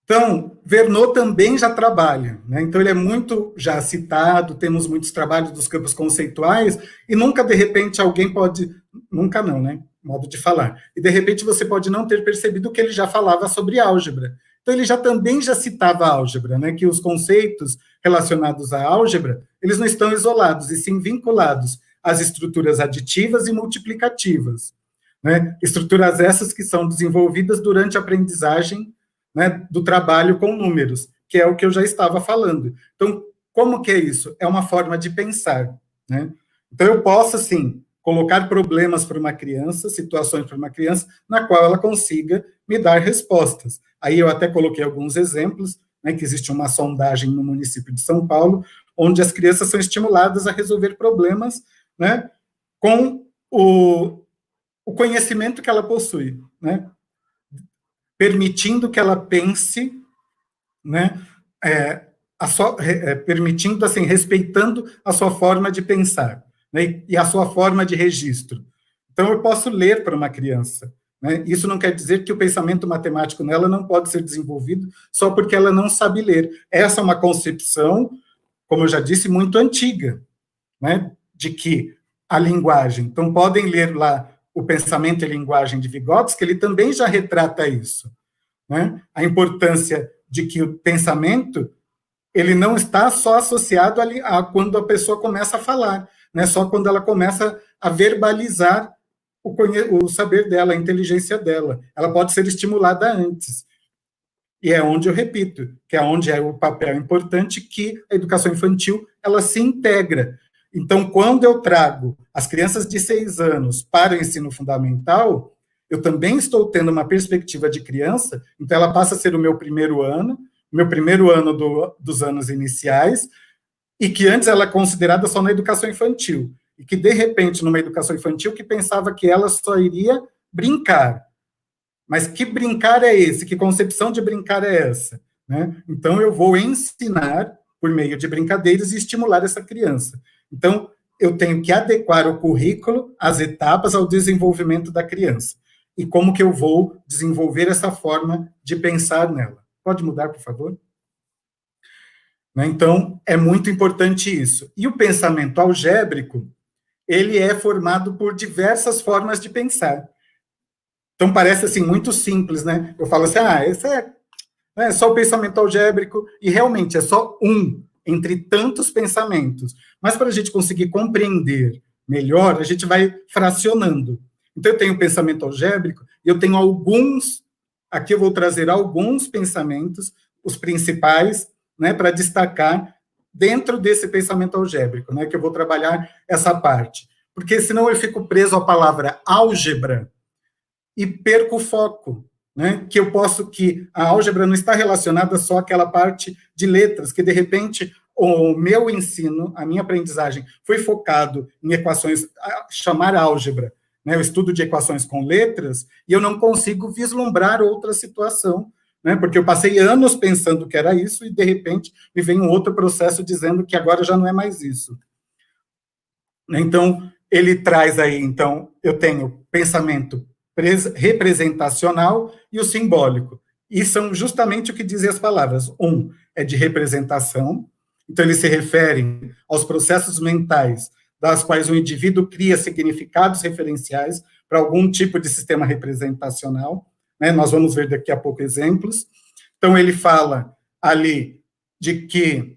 Então, Verneau também já trabalha, né? Então ele é muito já citado, temos muitos trabalhos dos campos conceituais, e nunca, de repente, alguém pode... Nunca não, né? Modo de falar. E, de repente, você pode não ter percebido que ele já falava sobre álgebra. Então, ele também já citava a álgebra, né? Que os conceitos relacionados à álgebra, eles não estão isolados, e sim vinculados às estruturas aditivas e multiplicativas, né? Estruturas essas que são desenvolvidas durante a aprendizagem, né, do trabalho com números, que é o que eu já estava falando. Então, como que é isso? É uma forma de pensar, né? Então, eu posso, assim, colocar problemas para uma criança, situações para uma criança, na qual ela consiga me dar respostas. Aí eu até coloquei alguns exemplos, né, que existe uma sondagem no município de São Paulo, onde as crianças são estimuladas a resolver problemas, né, com o conhecimento que ela possui, né? Permitindo que ela pense, né, permitindo, assim, respeitando a sua forma de pensar, né, e a sua forma de registro. Então, eu posso ler para uma criança, né? Isso não quer dizer que o pensamento matemático nela não pode ser desenvolvido só porque ela não sabe ler. Essa é uma concepção, como eu já disse, muito antiga, né, de que a linguagem... Então, podem ler lá o Pensamento e Linguagem de Vygotsky, ele também já retrata isso, né? A importância de que o pensamento, ele não está só associado a quando a pessoa começa a falar, né? Só quando ela começa a verbalizar o saber dela, a inteligência dela. Ela pode ser estimulada antes. E é onde eu repito, que é onde é o papel importante que a educação infantil, ela se integra. Então, quando eu trago as crianças de 6 anos para o ensino fundamental, eu também estou tendo uma perspectiva de criança, então ela passa a ser o meu primeiro ano dos anos iniciais, e que antes ela é considerada só na educação infantil, e que, de repente, numa educação infantil, que pensava que ela só iria brincar. Mas que brincar é esse? Que concepção de brincar é essa? Né? Então, eu vou ensinar, por meio de brincadeiras, e estimular essa criança. Então, eu tenho que adequar o currículo às etapas, ao desenvolvimento da criança. E como que eu vou desenvolver essa forma de pensar nela. Pode mudar, por favor? Então, é muito importante isso. E o pensamento algébrico, ele é formado por diversas formas de pensar. Então, parece, assim, muito simples, né? Eu falo assim, esse é só o pensamento algébrico, e realmente é só um entre tantos pensamentos. Mas para a gente conseguir compreender melhor, a gente vai fracionando. Então, eu tenho o pensamento algébrico, e eu tenho aqui eu vou trazer alguns pensamentos, os principais, né, para destacar dentro desse pensamento algébrico, né, que eu vou trabalhar essa parte. Porque senão eu fico preso à palavra álgebra e perco o foco, né, que a álgebra não está relacionada só àquela parte de letras, que de repente o meu ensino, a minha aprendizagem foi focado em equações, chamar álgebra, né, o estudo de equações com letras, e eu não consigo vislumbrar outra situação, né, porque eu passei anos pensando que era isso, e de repente me vem um outro processo dizendo que agora já não é mais isso. Então, ele traz aí, então, eu tenho pensamento representacional e o simbólico. E são justamente o que dizem as palavras. Um é de representação, então eles se referem aos processos mentais das quais o indivíduo cria significados referenciais para algum tipo de sistema representacional, né? Nós vamos ver daqui a pouco exemplos. Então, ele fala ali de que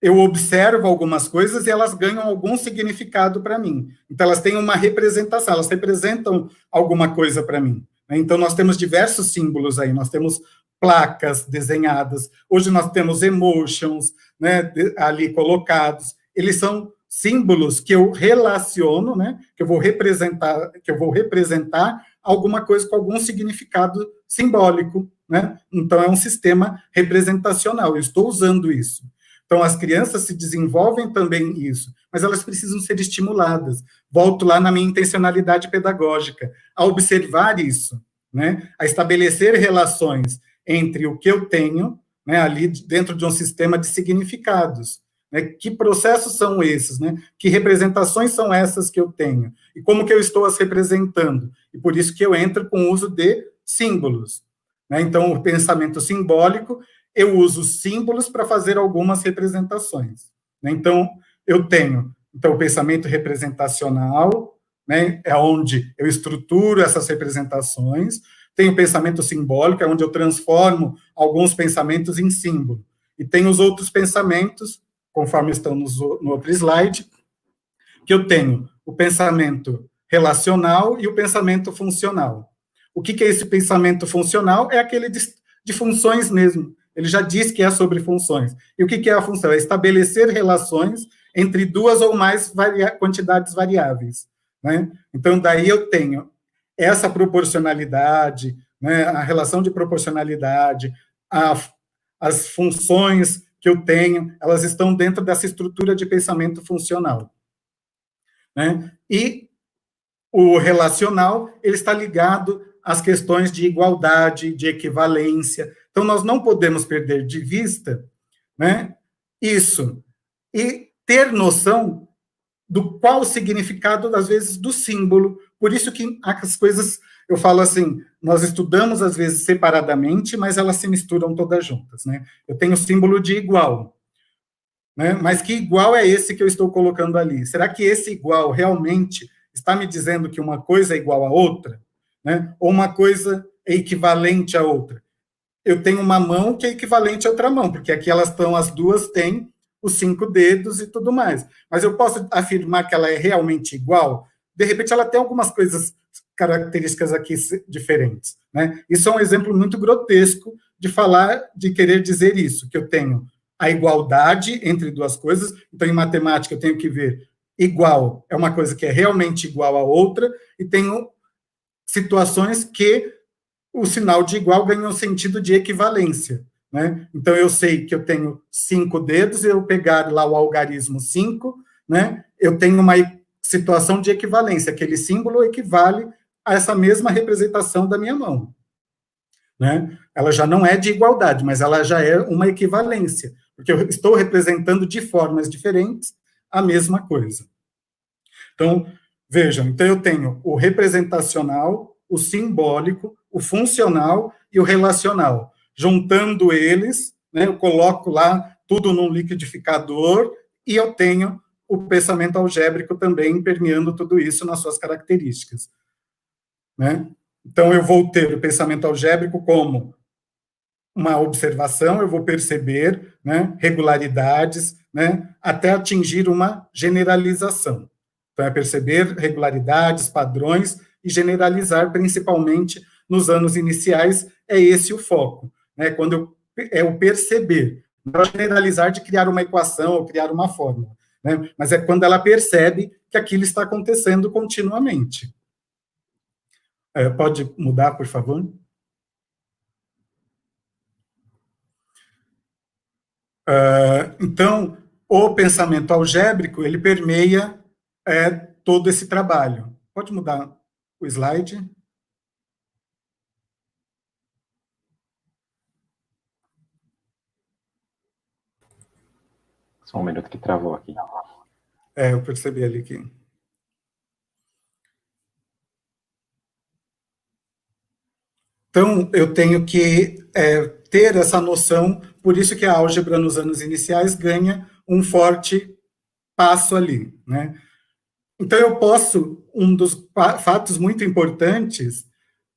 eu observo algumas coisas e elas ganham algum significado para mim. Então, elas têm uma representação, elas representam alguma coisa para mim. Então, nós temos diversos símbolos aí, nós temos placas desenhadas, hoje nós temos emotions, né, ali colocados, eles são símbolos que eu relaciono, né, que eu vou representar alguma coisa com algum significado simbólico, né? Então, é um sistema representacional, eu estou usando isso. Então, as crianças se desenvolvem também isso, mas elas precisam ser estimuladas. Volto lá na minha intencionalidade pedagógica, a observar isso, né? A estabelecer relações entre o que eu tenho, né, ali dentro de um sistema de significados. Né? Que processos são esses? Né? Que representações são essas que eu tenho? E como que eu estou as representando? E por isso que eu entro com o uso de símbolos. Né? Então, o pensamento simbólico, eu uso símbolos para fazer algumas representações. Né? Então, eu tenho o pensamento representacional, né, é onde eu estruturo essas representações. Tem o pensamento simbólico, é onde eu transformo alguns pensamentos em símbolo. E tem os outros pensamentos, conforme estão no outro slide, que eu tenho o pensamento relacional e o pensamento funcional. O que é esse pensamento funcional? É aquele de funções mesmo. Ele já diz que é sobre funções. E o que é a função? É estabelecer relações entre duas ou mais quantidades variáveis. Né? Então, daí eu tenho essa proporcionalidade, né, a relação de proporcionalidade, as funções que eu tenho, elas estão dentro dessa estrutura de pensamento funcional. Né? E o relacional, ele está ligado às questões de igualdade, de equivalência. Então, nós não podemos perder de vista, né, isso, e ter noção do qual o significado, às vezes, do símbolo. Por isso que as coisas, eu falo assim, nós estudamos, às vezes, separadamente, mas elas se misturam todas juntas. Né? Eu tenho o símbolo de igual, né? Mas que igual é esse que eu estou colocando ali? Será que esse igual realmente está me dizendo que uma coisa é igual a outra? Né? Ou uma coisa é equivalente a outra? Eu tenho uma mão que é equivalente a outra mão, porque aqui elas estão, as duas têm os 5 dedos e tudo mais. Mas eu posso afirmar que ela é realmente igual? De repente, ela tem algumas coisas, características aqui diferentes. Né? Isso é um exemplo muito grotesco de falar, de querer dizer isso, que eu tenho a igualdade entre duas coisas. Então, em matemática, eu tenho que ver igual é uma coisa que é realmente igual a outra, e tenho situações que o sinal de igual ganha o sentido de equivalência. Né? Então, eu sei que eu tenho 5 dedos, e eu pegar lá o algarismo 5, né, eu tenho uma situação de equivalência, aquele símbolo equivale a essa mesma representação da minha mão. Né? Ela já não é de igualdade, mas ela já é uma equivalência, porque eu estou representando de formas diferentes a mesma coisa. Então, vejam, então eu tenho o representacional, o simbólico, o funcional e o relacional. Juntando eles, né, eu coloco lá tudo num liquidificador e eu tenho o pensamento algébrico também permeando tudo isso nas suas características. Né? Então, eu vou ter o pensamento algébrico como uma observação, eu vou perceber, né, regularidades, né, até atingir uma generalização. Então, é perceber regularidades, padrões e generalizar, principalmente nos anos iniciais, é esse o foco. Né, quando é o perceber, não generalizar de criar uma equação ou criar uma fórmula, né, mas é quando ela percebe que aquilo está acontecendo continuamente. Pode mudar, por favor? Então, o pensamento algébrico, ele permeia todo esse trabalho. Pode mudar o slide? Só um minuto que travou aqui. Eu percebi ali que... Então, eu tenho que ter essa noção, por isso que a álgebra nos anos iniciais ganha um forte passo ali, né? Então, eu posso, um dos fatos muito importantes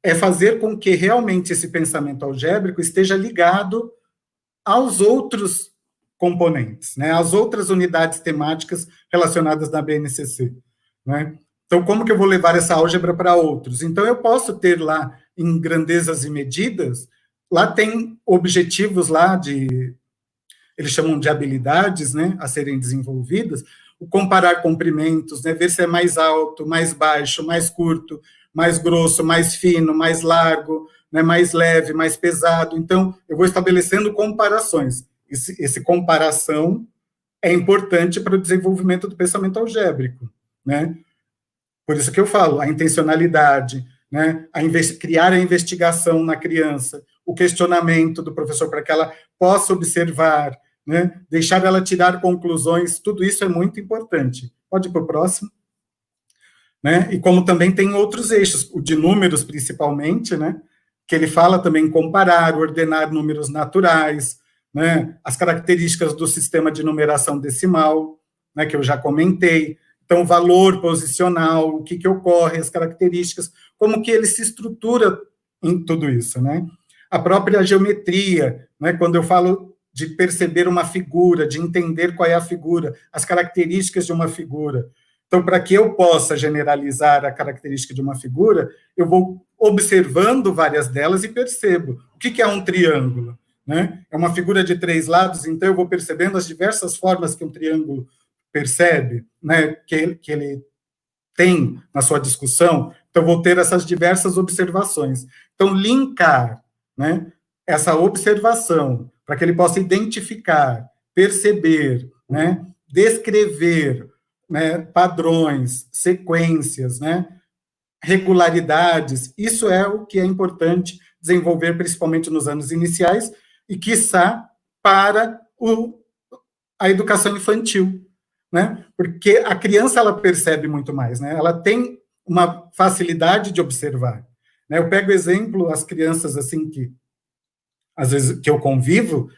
é fazer com que realmente esse pensamento algébrico esteja ligado aos outros componentes, né, às outras unidades temáticas relacionadas na BNCC. Né? Então, como que eu vou levar essa álgebra para outros? Então, eu posso ter lá, em grandezas e medidas, lá tem objetivos lá eles chamam de habilidades, né, a serem desenvolvidas, o comparar comprimentos, né, ver se é mais alto, mais baixo, mais curto, mais grosso, mais fino, mais largo, né, mais leve, mais pesado. Então, eu vou estabelecendo comparações. Esse comparação é importante para o desenvolvimento do pensamento algébrico, né? Por isso que eu falo, a intencionalidade, né, criar a investigação na criança, o questionamento do professor para que ela possa observar, né, deixar ela tirar conclusões, tudo isso é muito importante. Pode ir para o próximo. Né? E como também tem outros eixos, o de números principalmente, né, que ele fala também comparar, ordenar números naturais, né, as características do sistema de numeração decimal, né, que eu já comentei, então valor posicional, o que ocorre, as características, como que ele se estrutura em tudo isso, né? A própria geometria, né, quando eu falo de perceber uma figura, de entender qual é a figura, as características de uma figura. Então, para que eu possa generalizar a característica de uma figura, eu vou observando várias delas e percebo. O que é um triângulo? Né? É uma figura de 3 lados, então eu vou percebendo as diversas formas que um triângulo percebe, né? que ele tem na sua discussão, então eu vou ter essas diversas observações. Então, linkar, né, essa observação, para que ele possa identificar, perceber, né, descrever, né, padrões, sequências, né, regularidades, isso é o que é importante desenvolver, principalmente nos anos iniciais, e, quiçá, para a educação infantil, né, porque a criança, ela percebe muito mais, né, ela tem uma facilidade de observar, né, eu pego exemplo, as crianças, assim, que, às vezes, que eu convivo,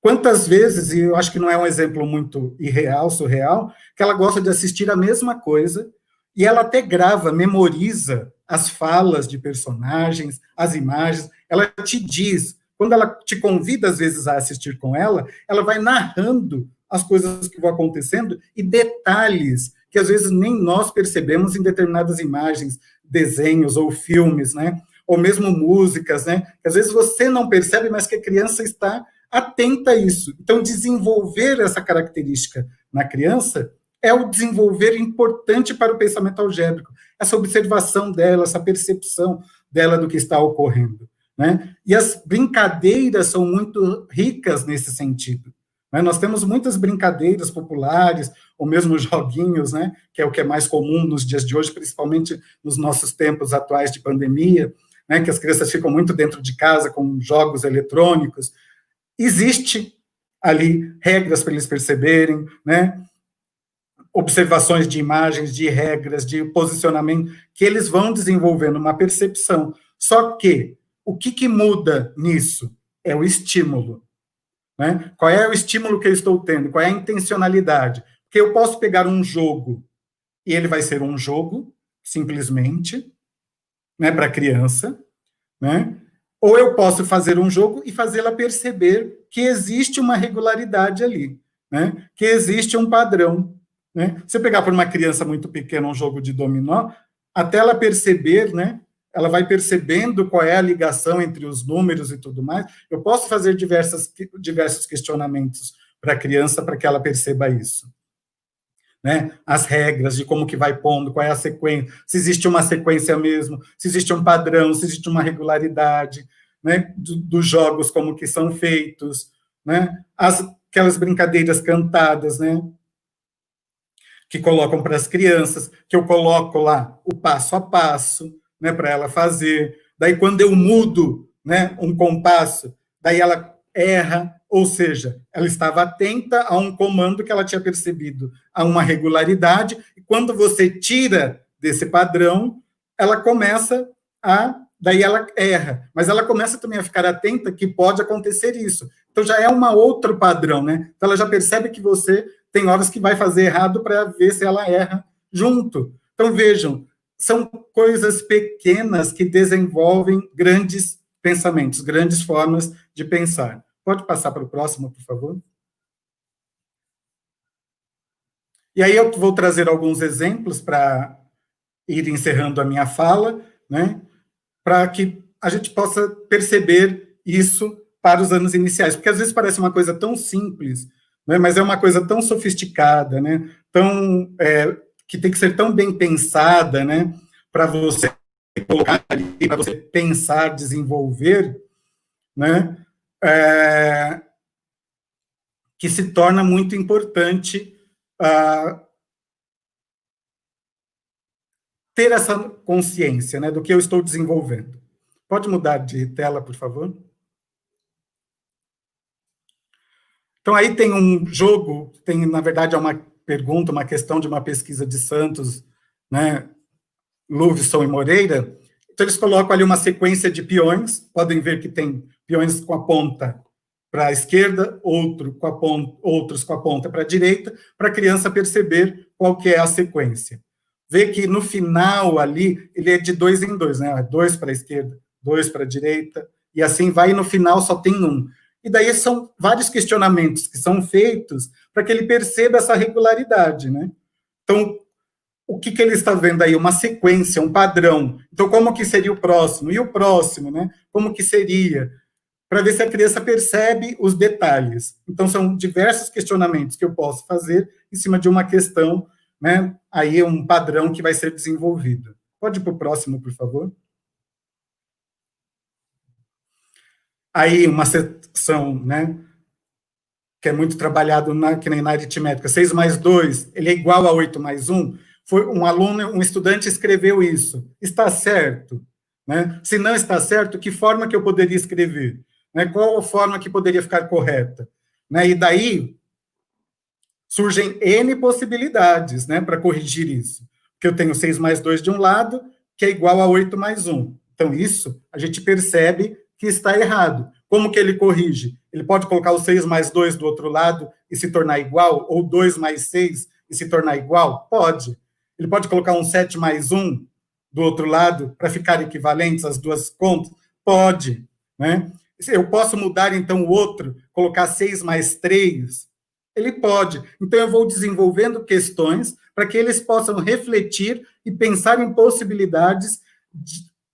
quantas vezes, e eu acho que não é um exemplo muito irreal, surreal, que ela gosta de assistir a mesma coisa, e ela até grava, memoriza as falas de personagens, as imagens, ela te diz, quando ela te convida, às vezes, a assistir com ela vai narrando as coisas que vão acontecendo e detalhes que, às vezes, nem nós percebemos em determinadas imagens, desenhos ou filmes, né? Ou mesmo músicas, né? Que, às vezes, você não percebe, mas que a criança está atenta a isso. Então, desenvolver essa característica na criança é o desenvolver importante para o pensamento algébrico, essa observação dela, essa percepção dela do que está ocorrendo, né? E as brincadeiras são muito ricas nesse sentido, né? Nós temos muitas brincadeiras populares, ou mesmo joguinhos, né? Que é o que é mais comum nos dias de hoje, principalmente nos nossos tempos atuais de pandemia, né? Que as crianças ficam muito dentro de casa com jogos eletrônicos. Existe ali regras para eles perceberem, né? Observações de imagens, de regras, de posicionamento, que eles vão desenvolvendo uma percepção. Só que, o que muda nisso? É o estímulo, né? Qual é o estímulo que eu estou tendo? Qual é a intencionalidade? Porque eu posso pegar um jogo, e ele vai ser um jogo, simplesmente, né, para a criança, né? Ou eu posso fazer um jogo e fazê-la perceber que existe uma regularidade ali, né? Que existe um padrão, né? Se eu pegar para uma criança muito pequena um jogo de dominó, até ela perceber, né? Ela vai percebendo qual é a ligação entre os números e tudo mais. Eu posso fazer diversos questionamentos para a criança para que ela perceba isso, né? As regras de como que vai pondo, qual é a sequência, se existe uma sequência mesmo, se existe um padrão, se existe uma regularidade, né? Dos jogos, como que são feitos, né? Aquelas brincadeiras cantadas, né? Que colocam para as crianças, que eu coloco lá o passo a passo, né? Para ela fazer. Daí, quando eu mudo, né? Um compasso, daí ela erra, ou seja, ela estava atenta a um comando que ela tinha percebido, a uma regularidade, e quando você tira desse padrão, ela começa daí ela erra, mas ela começa também a ficar atenta que pode acontecer isso. Então já é um outro padrão, né? Então ela já percebe que você tem horas que vai fazer errado para ver se ela erra junto. Então vejam, são coisas pequenas que desenvolvem grandes pensamentos, grandes formas de pensar. Pode passar para o próximo, por favor? E aí eu vou trazer alguns exemplos para ir encerrando a minha fala, né? Para que a gente possa perceber isso para os anos iniciais, porque às vezes parece uma coisa tão simples, né, mas é uma coisa tão sofisticada, né, que tem que ser tão bem pensada, né, para você colocar ali, para você pensar, desenvolver, né, que se torna muito importante ter essa consciência, né, do que eu estou desenvolvendo. Pode mudar de tela, por favor? Então, aí tem um jogo, tem, na verdade, é uma pergunta, uma questão de uma pesquisa de Santos, né, Luvson e Moreira. Então, eles colocam ali uma sequência de peões, podem ver que tem peões com a ponta para a esquerda, outros com a ponta para a direita, para a criança perceber qual que é a sequência. Vê que no final ali, ele é de 2 em 2, né? 2 para a esquerda, 2 para a direita, e assim vai, e no final só tem um. E daí são vários questionamentos que são feitos para que ele perceba essa regularidade, né? Então, o que ele está vendo aí? Uma sequência, um padrão. Então, como que seria o próximo? E o próximo, né? Como que seria? Para ver se a criança percebe os detalhes. Então, são diversos questionamentos que eu posso fazer em cima de uma questão, né? Aí é um padrão que vai ser desenvolvido. Pode ir para o próximo, por favor. Aí, uma seção, né? Que é muito trabalhado que nem na aritmética. 6 mais 2, ele é igual a 8 mais 1. Foi um aluno, um estudante escreveu isso. Está certo? Né? Se não está certo, que forma que eu poderia escrever? Né? Qual a forma que poderia ficar correta? Né? E daí surgem N possibilidades, né, para corrigir isso. Porque eu tenho 6 mais 2 de um lado, que é igual a 8 mais 1. Então, isso a gente percebe que está errado. Como que ele corrige? Ele pode colocar o 6 mais 2 do outro lado e se tornar igual? Ou 2 mais 6 e se tornar igual? Pode. Ele pode colocar um 7 mais 1 do outro lado para ficar equivalentes as duas contas? Pode. Né? Eu posso mudar, então, o outro, colocar 6 mais 3? Ele pode. Então, eu vou desenvolvendo questões para que eles possam refletir e pensar em possibilidades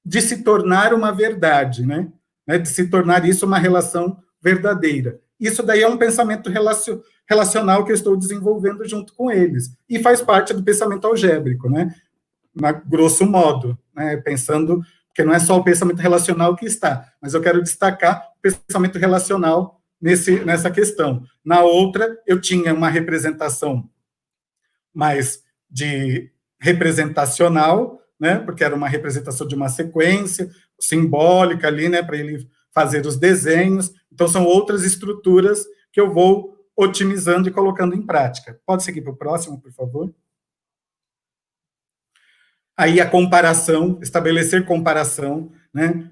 de se tornar uma verdade, né? De se tornar isso uma relação verdadeira. Isso daí é um pensamento relacional que eu estou desenvolvendo junto com eles. E faz parte do pensamento algébrico, né? Grosso modo, né? Pensando que não é só o pensamento relacional que está, mas eu quero destacar o pensamento relacional nessa questão. Na outra, eu tinha uma representação mais de representacional, né, porque era uma representação de uma sequência simbólica ali, né, para ele fazer os desenhos. Então, são outras estruturas que eu vou otimizando e colocando em prática. Pode seguir para o próximo, por favor? Aí a comparação, estabelecer comparação, né,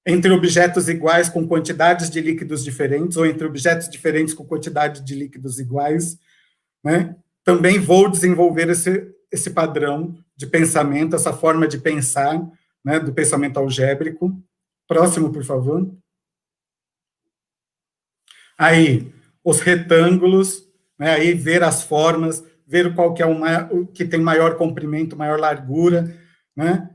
entre objetos iguais com quantidades de líquidos diferentes, ou entre objetos diferentes com quantidade de líquidos iguais, né? Também vou desenvolver esse padrão de pensamento, essa forma de pensar, né, do pensamento algébrico. Próximo, por favor. Aí, os retângulos, né, aí ver as formas, ver qual que é o que tem maior comprimento, maior largura, né?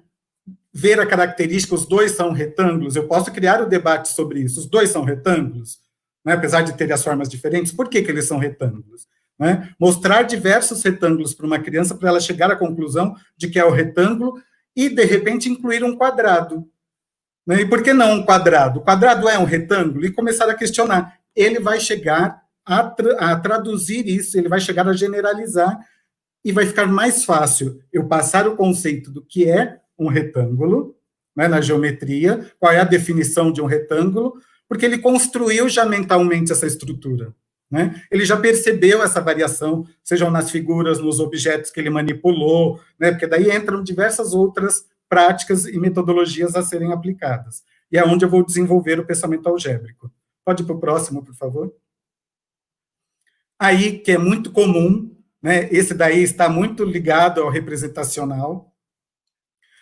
Ver a característica, os dois são retângulos, eu posso criar o debate sobre isso, os dois são retângulos, né, apesar de terem as formas diferentes, por que eles são retângulos? Né? Mostrar diversos retângulos para uma criança, para ela chegar à conclusão de que é o retângulo, e, de repente, incluir um quadrado. Né? E por que não um quadrado? O quadrado é um retângulo? E começar a questionar. Ele vai chegar a traduzir isso, ele vai chegar a generalizar, e vai ficar mais fácil eu passar o conceito do que é um retângulo, né, na geometria, qual é a definição de um retângulo, porque ele construiu já mentalmente essa estrutura. Né? Ele já percebeu essa variação, sejam nas figuras, nos objetos que ele manipulou, né, porque daí entram diversas outras práticas e metodologias a serem aplicadas. E é onde eu vou desenvolver o pensamento algébrico. Pode ir para o próximo, por favor? Aí, que é muito comum, né, esse daí está muito ligado ao representacional,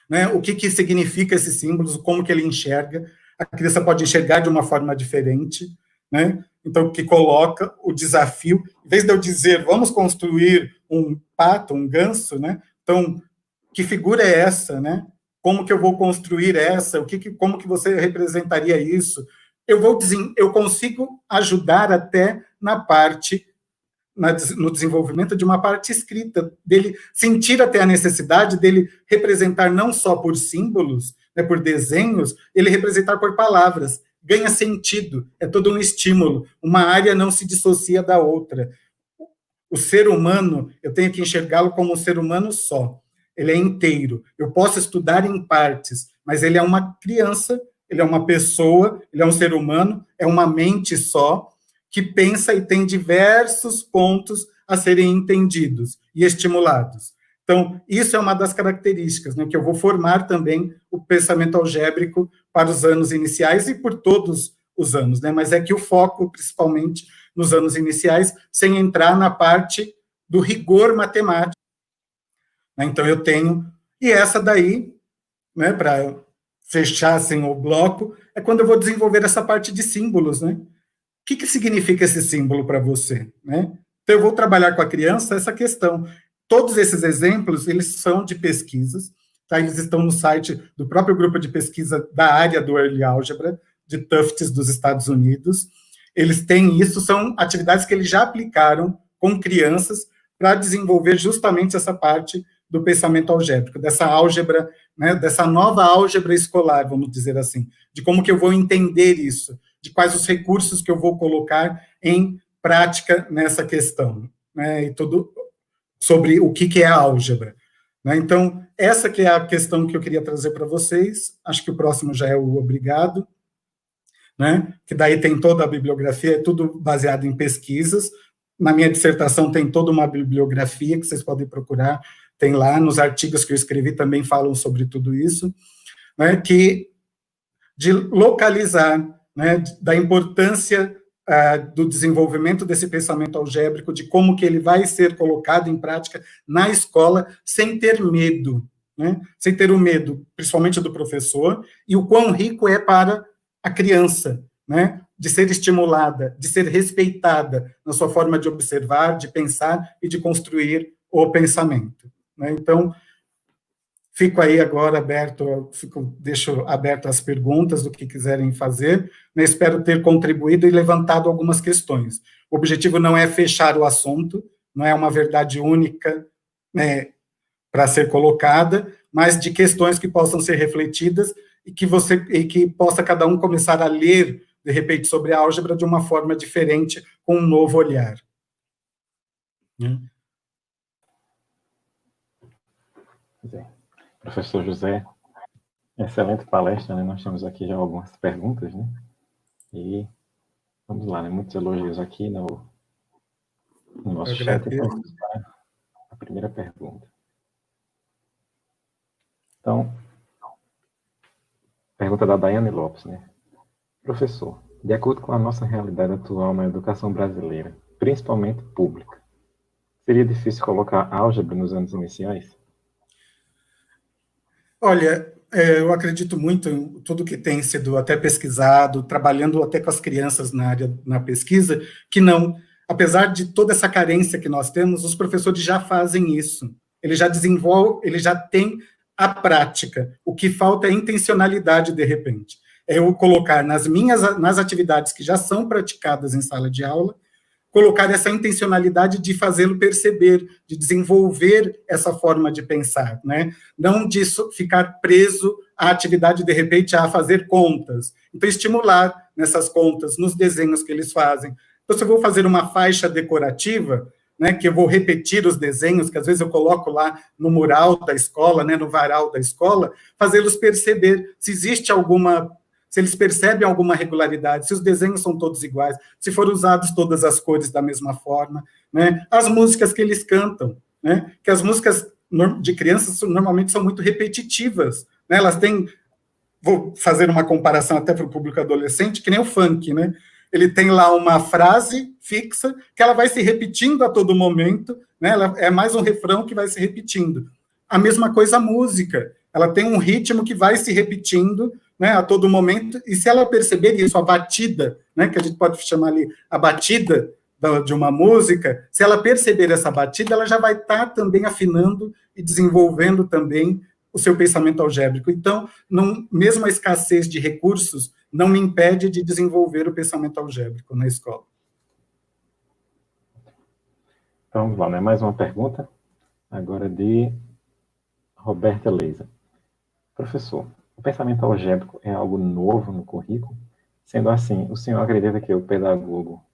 né, o que significa esses símbolos, como que ele enxerga, a criança pode enxergar de uma forma diferente, né, então, que coloca o desafio, em vez de eu dizer, vamos construir um pato, um ganso, né, então, que figura é essa, né, como que eu vou construir essa, como que você representaria isso, eu consigo ajudar até na parte, no desenvolvimento de uma parte escrita, dele sentir até a necessidade dele representar não só por símbolos, né, por desenhos, ele representar por palavras, ganha sentido, é todo um estímulo, uma área não se dissocia da outra. O ser humano, eu tenho que enxergá-lo como um ser humano só, ele é inteiro, eu posso estudar em partes, mas ele é uma criança, ele é uma pessoa, ele é um ser humano, é uma mente só, que pensa e tem diversos pontos a serem entendidos e estimulados. Então, isso é uma das características, né, que eu vou formar também o pensamento algébrico para os anos iniciais e por todos os anos, né, mas é que o foco, principalmente nos anos iniciais, sem entrar na parte do rigor matemático. Então, eu tenho... E essa daí, né, para fechar assim, o bloco, é quando eu vou desenvolver essa parte de símbolos, né? O que significa esse símbolo para você? Né? Então, eu vou trabalhar com a criança essa questão. Todos esses exemplos, eles são de pesquisas, tá? Eles estão no site do próprio grupo de pesquisa da área do Early Algebra, de Tufts, dos Estados Unidos. Eles têm isso, são atividades que eles já aplicaram com crianças para desenvolver justamente essa parte do pensamento algébrico, dessa álgebra, né, dessa nova álgebra escolar, vamos dizer assim, de como que eu vou entender isso, de quais os recursos que eu vou colocar em prática nessa questão, né, e tudo sobre o que é a álgebra. Né? Então, essa que é a questão que eu queria trazer para vocês, acho que o próximo já é o obrigado, né, que daí tem toda a bibliografia, é tudo baseado em pesquisas, na minha dissertação tem toda uma bibliografia que vocês podem procurar, tem lá, nos artigos que eu escrevi também falam sobre tudo isso, né, que de localizar, né, da importância do desenvolvimento desse pensamento algébrico, de como que ele vai ser colocado em prática na escola, sem ter medo, né, sem ter o medo, principalmente do professor, e o quão rico é para a criança, né, de ser estimulada, de ser respeitada na sua forma de observar, de pensar e de construir o pensamento. Né. Então, fico aí agora aberto, deixo aberto as perguntas do que quiserem fazer, né, espero ter contribuído e levantado algumas questões. O objetivo não é fechar o assunto, não é uma verdade única, né, para ser colocada, mas de questões que possam ser refletidas e que possa cada um começar a ler, de repente, sobre a álgebra de uma forma diferente, com um novo olhar. Professor José, excelente palestra, né? Nós temos aqui já algumas perguntas, né? E vamos lá, né? Muitos elogios aqui no nosso chat. Então, vamos para a primeira pergunta. Então, pergunta da Daiane Lopes, né? Professor, de acordo com a nossa realidade atual na educação brasileira, principalmente pública, seria difícil colocar álgebra nos anos iniciais? Olha, eu acredito muito em tudo que tem sido até pesquisado, trabalhando até com as crianças na pesquisa, que não, apesar de toda essa carência que nós temos, os professores já fazem isso. Eles já desenvolvem, eles já têm a prática. O que falta é intencionalidade, de repente. É eu colocar nas atividades que já são praticadas em sala de aula, colocar essa intencionalidade de fazê-lo perceber, de desenvolver essa forma de pensar, né? Não de ficar preso à atividade, de repente, a fazer contas. Então, estimular nessas contas, nos desenhos que eles fazem. Então, se eu vou fazer uma faixa decorativa, né, que eu vou repetir os desenhos, que às vezes eu coloco lá no mural da escola, né, no varal da escola, fazê-los perceber se existe se eles percebem alguma regularidade, se os desenhos são todos iguais, se foram usadas todas as cores da mesma forma, né? As músicas que eles cantam, né? Que as músicas de crianças normalmente são muito repetitivas, né? Elas têm, vou fazer uma comparação até para o público adolescente, que nem o funk, né? Ele tem lá uma frase fixa, que ela vai se repetindo a todo momento, né? Ela é mais um refrão que vai se repetindo. A mesma coisa a música, ela tem um ritmo que vai se repetindo, né, a todo momento, e se ela perceber isso, a batida, né, que a gente pode chamar ali, a batida de uma música, se ela perceber essa batida, ela já vai estar também afinando e desenvolvendo também o seu pensamento algébrico. Então, mesmo a escassez de recursos não me impede de desenvolver o pensamento algébrico na escola. Então, vamos lá, né? Mais uma pergunta, agora de Roberta Leisa. Professor, o pensamento algébrico é algo novo no currículo? Sendo assim, o senhor acredita que o pedagogo,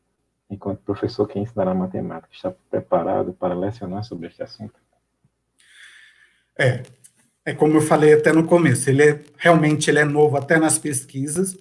enquanto professor que ensinará matemática, está preparado para lecionar sobre este assunto? É como eu falei até no começo, realmente ele é novo até nas pesquisas.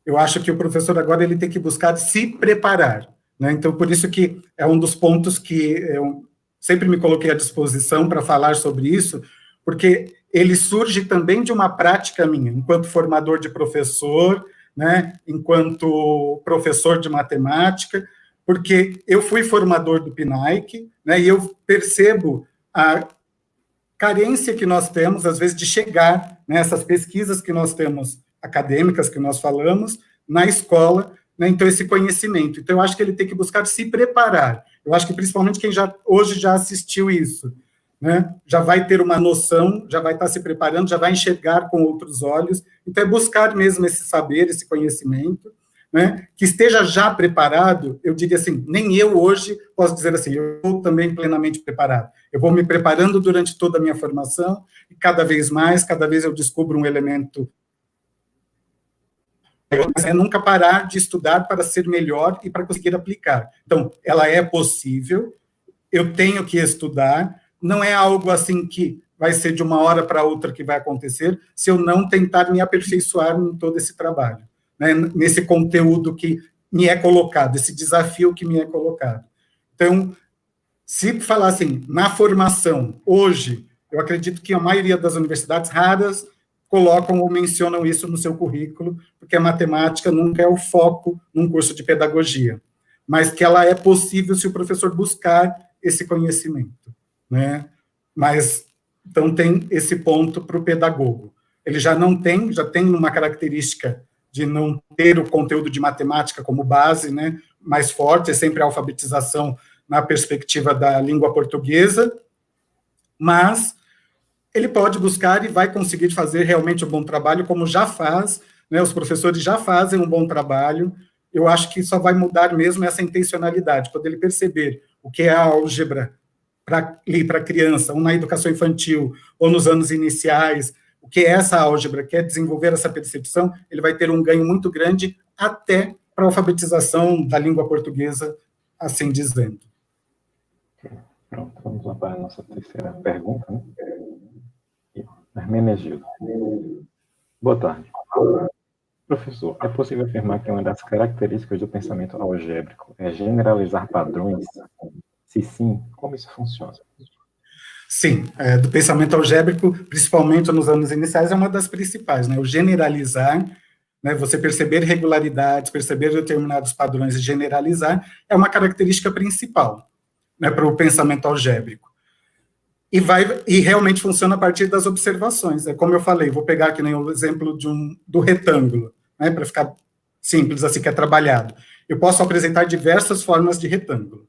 Eu acho que o professor agora ele tem que buscar se preparar, né? Então, por isso que é um dos pontos que eu sempre me coloquei à disposição para falar sobre isso, porque ele surge também de uma prática minha, enquanto formador de professor, né? Enquanto professor de matemática, porque eu fui formador do PNAEC, né? E eu percebo a carência que nós temos, às vezes, de chegar nessas pesquisas que nós temos acadêmicas, que nós falamos, na escola, né, então, esse conhecimento. Então, eu acho que ele tem que buscar se preparar. Eu acho que, principalmente, quem hoje já assistiu isso, né, já vai ter uma noção, já vai estar se preparando, já vai enxergar com outros olhos. Então, é buscar mesmo esse saber, esse conhecimento, né, que esteja já preparado. Eu diria assim, nem eu hoje posso dizer assim, eu estou também plenamente preparado. Eu vou me preparando durante toda a minha formação, e cada vez mais, cada vez eu descubro um elemento. É nunca parar de estudar para ser melhor e para conseguir aplicar. Então, ela é possível, eu tenho que estudar, não é algo assim que vai ser de uma hora para outra que vai acontecer, se eu não tentar me aperfeiçoar em todo esse trabalho, né, nesse conteúdo que me é colocado, esse desafio que me é colocado. Então, se falar assim, na formação, hoje, eu acredito que a maioria das universidades raras colocam ou mencionam isso no seu currículo, porque a matemática nunca é o foco num curso de pedagogia, mas que ela é possível se o professor buscar esse conhecimento, né? Mas, então, tem esse ponto para o pedagogo. Ele já tem uma característica de não ter o conteúdo de matemática como base, né, mais forte, é sempre a alfabetização na perspectiva da língua portuguesa, mas ele pode buscar e vai conseguir fazer realmente um bom trabalho, como já faz, né, os professores já fazem um bom trabalho. Eu acho que só vai mudar mesmo essa intencionalidade, quando ele perceber o que é a álgebra para a criança, ou na educação infantil, ou nos anos iniciais, o que é essa álgebra, quer desenvolver essa percepção, ele vai ter um ganho muito grande até para a alfabetização da língua portuguesa, assim dizendo. Pronto, vamos lá para a nossa terceira pergunta, né? Hermenegildo. Boa tarde. Professor, é possível afirmar que uma das características do pensamento algébrico é generalizar padrões? Se sim, como isso funciona? Sim, do pensamento algébrico, principalmente nos anos iniciais, é uma das principais, né? O generalizar, né? Você perceber regularidades, perceber determinados padrões e generalizar é uma característica principal, né, para o pensamento algébrico. E realmente funciona a partir das observações. É como eu falei, vou pegar aqui, né, o exemplo do retângulo, né, para ficar simples, assim, que é trabalhado. Eu posso apresentar diversas formas de retângulo.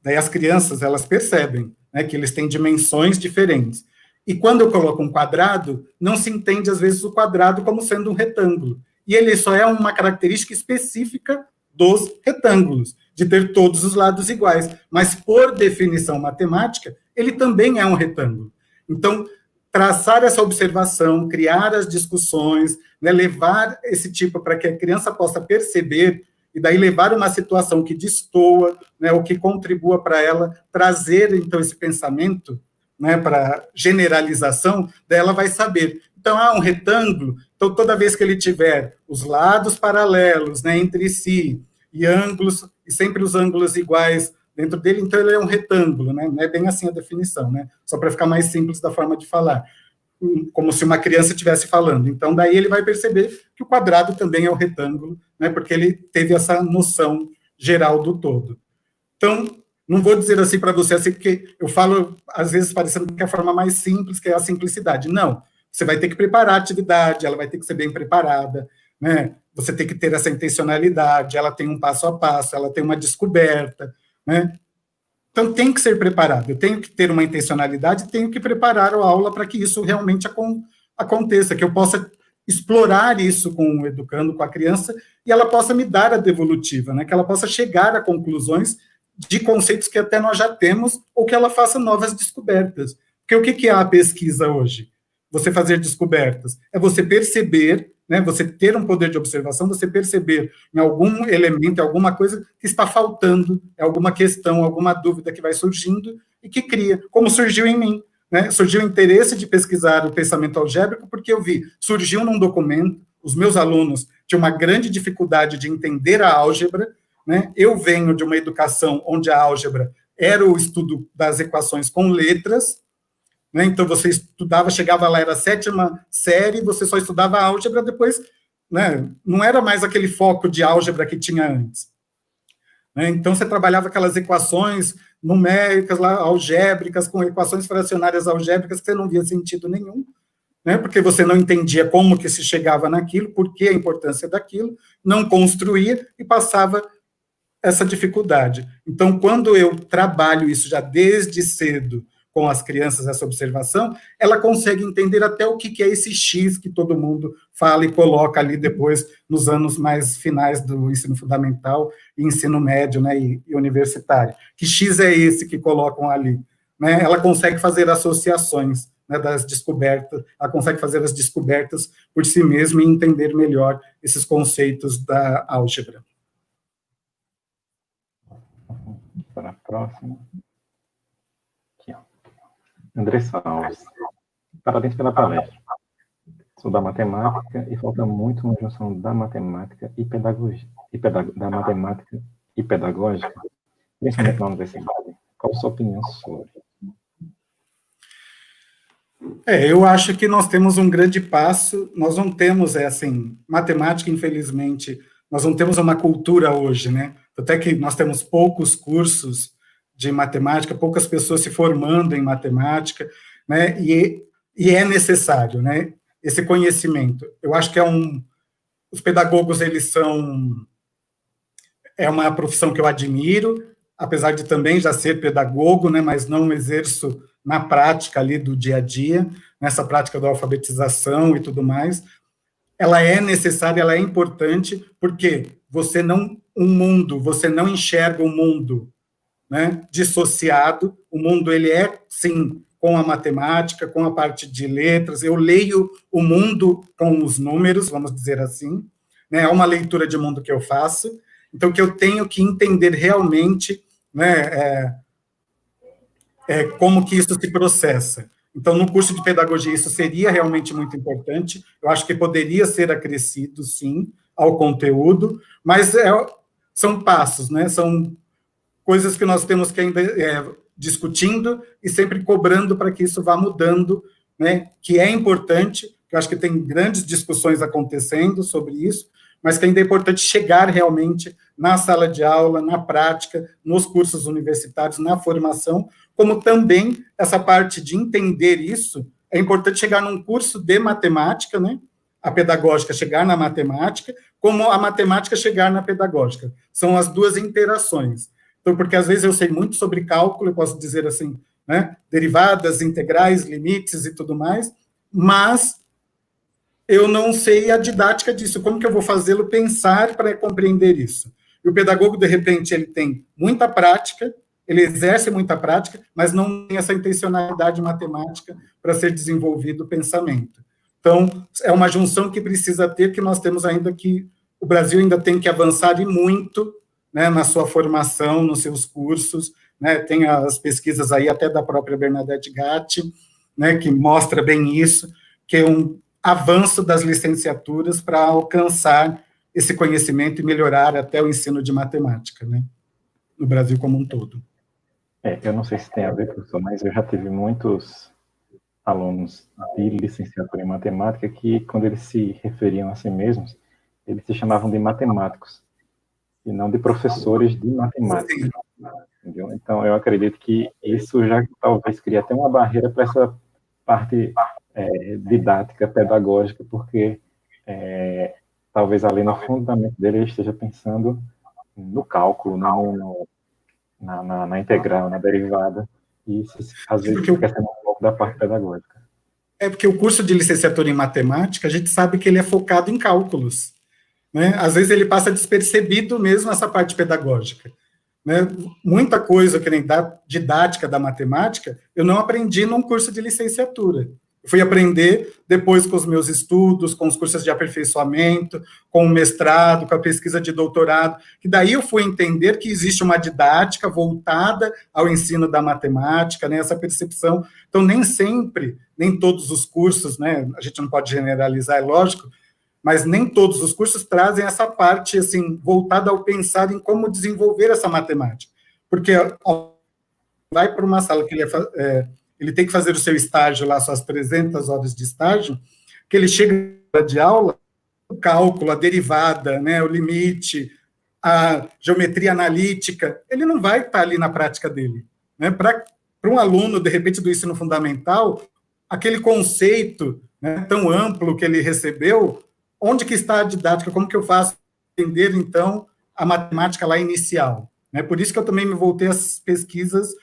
Daí as crianças, elas percebem, né, que eles têm dimensões diferentes. E quando eu coloco um quadrado, não se entende, às vezes, o quadrado como sendo um retângulo. E ele só é uma característica específica dos retângulos, de ter todos os lados iguais. Mas, por definição matemática, ele também é um retângulo. Então, traçar essa observação, criar as discussões, né, levar esse tipo para que a criança possa perceber e daí levar uma situação que destoa, né, ou que contribua para ela trazer, então, esse pensamento, né, para generalização, daí ela vai saber. Então, um retângulo, então, toda vez que ele tiver os lados paralelos, né, entre si, e ângulos, e sempre os ângulos iguais dentro dele, então ele é um retângulo, né, não é bem assim a definição, né, só para ficar mais simples da forma de falar, como se uma criança estivesse falando. Então, daí ele vai perceber que o quadrado também é o retângulo, né, porque ele teve essa noção geral do todo. Então, não vou dizer assim para você, assim, porque eu falo, às vezes, parecendo que é a forma mais simples, que é a simplicidade. Não, você vai ter que preparar a atividade, ela vai ter que ser bem preparada, né, você tem que ter essa intencionalidade, ela tem um passo a passo, ela tem uma descoberta, né. Então, tem que ser preparado. Eu tenho que ter uma intencionalidade, tenho que preparar a aula para que isso realmente aconteça, que eu possa explorar isso com o educando, com a criança, e ela possa me dar a devolutiva, né? Que ela possa chegar a conclusões de conceitos que até nós já temos, ou que ela faça novas descobertas. Porque o que é a pesquisa hoje? Você fazer descobertas. É você perceber, né, você ter um poder de observação, você perceber em algum elemento, alguma coisa que está faltando, alguma questão, alguma dúvida que vai surgindo e que cria, como surgiu em mim. Né? Surgiu o interesse de pesquisar o pensamento algébrico porque eu vi, surgiu num documento, os meus alunos tinham uma grande dificuldade de entender a álgebra, né? Eu venho de uma educação onde a álgebra era o estudo das equações com letras, né? Então você estudava, chegava lá, era a 7ª série, você só estudava álgebra, depois, né? Não era mais aquele foco de álgebra que tinha antes. Né? Então você trabalhava aquelas equações numéricas, lá, algébricas, com equações fracionárias algébricas, que você não via sentido nenhum, né? Porque você não entendia como que se chegava naquilo, por que a importância daquilo, não construía e passava essa dificuldade. Então, quando eu trabalho isso já desde cedo com as crianças, essa observação, ela consegue entender até o que é esse X que todo mundo fala e coloca ali depois, nos anos mais finais do ensino fundamental e ensino médio, né, e universitário. Que X é esse que colocam ali? Né? Ela consegue fazer associações, né, das descobertas, ela consegue fazer as descobertas por si mesma e entender melhor esses conceitos da álgebra. Para a próxima. Aqui, ó. Andressa Alves. Parabéns pela palestra. Sou da matemática e falta muito uma junção da matemática e pedagogia, da matemática e pedagógica, principalmente na universidade. Qual a sua opinião sobre? Eu acho que nós temos um grande passo, nós não temos, assim, matemática, infelizmente, nós não temos uma cultura hoje, né? Até que nós temos poucos cursos de matemática, poucas pessoas se formando em matemática, né? E é necessário, né? Esse conhecimento. Eu acho que os pedagogos, eles é uma profissão que eu admiro, apesar de também já ser pedagogo, né? Mas não exerço na prática ali do dia a dia, nessa prática da alfabetização e tudo mais. Ela é necessária, ela é importante, porque você não enxerga o mundo, né, dissociado. O mundo, ele é, sim, com a matemática, com a parte de letras. Eu leio o mundo com os números, vamos dizer assim, né, é uma leitura de mundo que eu faço, então que eu tenho que entender realmente, né, como que isso se processa. Então, no curso de pedagogia, isso seria realmente muito importante. Eu acho que poderia ser acrescido, sim, ao conteúdo, mas são passos, né? São coisas que nós temos que ainda discutindo e sempre cobrando para que isso vá mudando, né? Que é importante, que eu acho que tem grandes discussões acontecendo sobre isso, mas que ainda é importante chegar realmente na sala de aula, na prática, nos cursos universitários, na formação, como também essa parte de entender isso, é importante chegar num curso de matemática, né? A pedagógica chegar na matemática, como a matemática chegar na pedagógica. São as duas interações. Então, porque às vezes eu sei muito sobre cálculo, eu posso dizer assim, né? Derivadas, integrais, limites e tudo mais, mas eu não sei a didática disso, como que eu vou fazê-lo pensar para compreender isso. E o pedagogo, de repente, ele tem muita prática, ele exerce muita prática, mas não tem essa intencionalidade matemática para ser desenvolvido o pensamento. Então, é uma junção que precisa ter, que nós temos ainda que, o Brasil ainda tem que avançar e muito, né, na sua formação, nos seus cursos, né, tem as pesquisas aí até da própria Bernadette Gatti, né, que mostra bem isso, que é um avanço das licenciaturas para alcançar esse conhecimento e melhorar até o ensino de matemática, né, no Brasil como um todo. Eu não sei se tem a ver, professor, mas eu já tive muitos alunos de licenciatura em matemática que, quando eles se referiam a si mesmos, eles se chamavam de matemáticos, e não de professores de matemática. Entendeu? Então, eu acredito que isso já talvez crie até uma barreira para essa parte didática, pedagógica, porque talvez ali no fundamento dele ele esteja pensando no cálculo, na integral, na derivada, e isso às vezes esquecendo um pouco da parte pedagógica. É porque o curso de licenciatura em matemática, a gente sabe que ele é focado em cálculos, né? Às vezes ele passa despercebido mesmo essa parte pedagógica, né? Muita coisa que nem da didática da matemática, eu não aprendi num curso de licenciatura. Eu fui aprender depois com os meus estudos, com os cursos de aperfeiçoamento, com o mestrado, com a pesquisa de doutorado, que daí eu fui entender que existe uma didática voltada ao ensino da matemática, né, essa percepção. Então, nem sempre, nem todos os cursos, né, a gente não pode generalizar, é lógico, mas nem todos os cursos trazem essa parte, assim, voltada ao pensar em como desenvolver essa matemática. Porque vai para uma sala que ele tem que fazer o seu estágio lá, suas 300 horas de estágio, que ele chega de aula, o cálculo, a derivada, né, o limite, a geometria analítica, ele não vai estar ali na prática dele. Né? Para um aluno, de repente, do ensino fundamental, aquele conceito, né, tão amplo que ele recebeu, onde que está a didática? Como que eu faço entender, então, a matemática lá inicial? Né? Por isso que eu também me voltei às pesquisas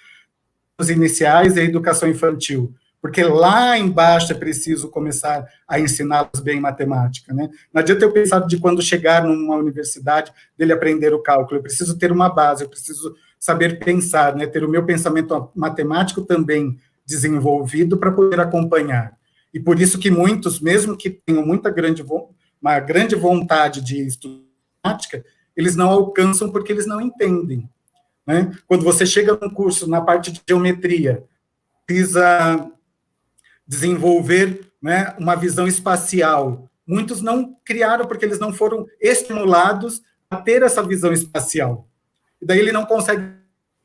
iniciais e a educação infantil, porque lá embaixo é preciso começar a ensiná-los bem matemática, né? Não adianta eu pensar de quando chegar numa universidade, dele aprender o cálculo, eu preciso ter uma base, eu preciso saber pensar, né? Ter o meu pensamento matemático também desenvolvido para poder acompanhar. E por isso que muitos, mesmo que tenham uma grande vontade de estudar matemática, eles não alcançam porque eles não entendem. Né? Quando você chega num curso na parte de geometria, precisa desenvolver, né, uma visão espacial. Muitos não criaram porque eles não foram estimulados a ter essa visão espacial. E daí ele não consegue,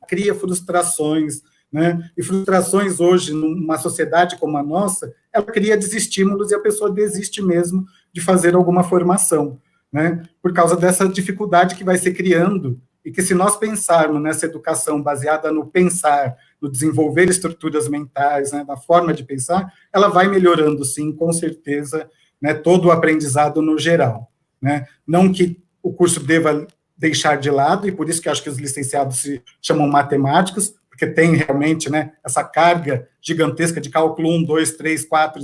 cria frustrações, né? E frustrações hoje, numa sociedade como a nossa, ela cria desestímulos e a pessoa desiste mesmo de fazer alguma formação, né? Por causa dessa dificuldade que vai se criando. E que se nós pensarmos nessa educação baseada no pensar, no desenvolver estruturas mentais, né, na forma de pensar, ela vai melhorando, sim, com certeza, né, todo o aprendizado no geral. Né? Não que o curso deva deixar de lado, e por isso que acho que os licenciados se chamam matemáticos, porque tem realmente, né, essa carga gigantesca de cálculo 1, 2, 3, 4,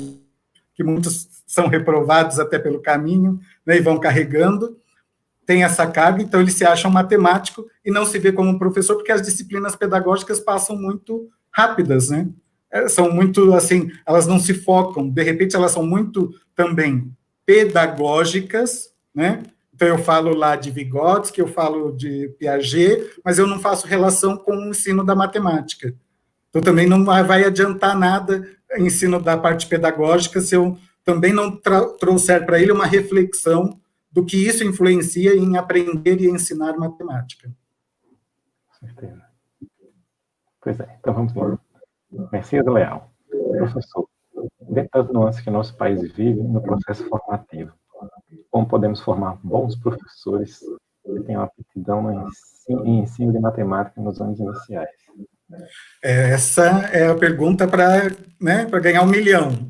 que muitos são reprovados até pelo caminho, né, e vão carregando, tem essa carga, então ele se acha um matemático e não se vê como um professor, porque as disciplinas pedagógicas passam muito rápidas, né? São muito, assim, elas não se focam, de repente elas são muito também pedagógicas, né? Então eu falo lá de Vygotsky, eu falo de Piaget, mas eu não faço relação com o ensino da matemática. Então também não vai adiantar nada o ensino da parte pedagógica se eu também não trouxer para ele uma reflexão do que isso influencia em aprender e ensinar matemática. Com certeza. Pois é, então vamos lá. Messias Leal, professor, dentro das nuances que nosso país vive no processo formativo, como podemos formar bons professores que tenham aptidão em ensino de matemática nos anos iniciais? Essa é a pergunta para, né, para ganhar 1 milhão.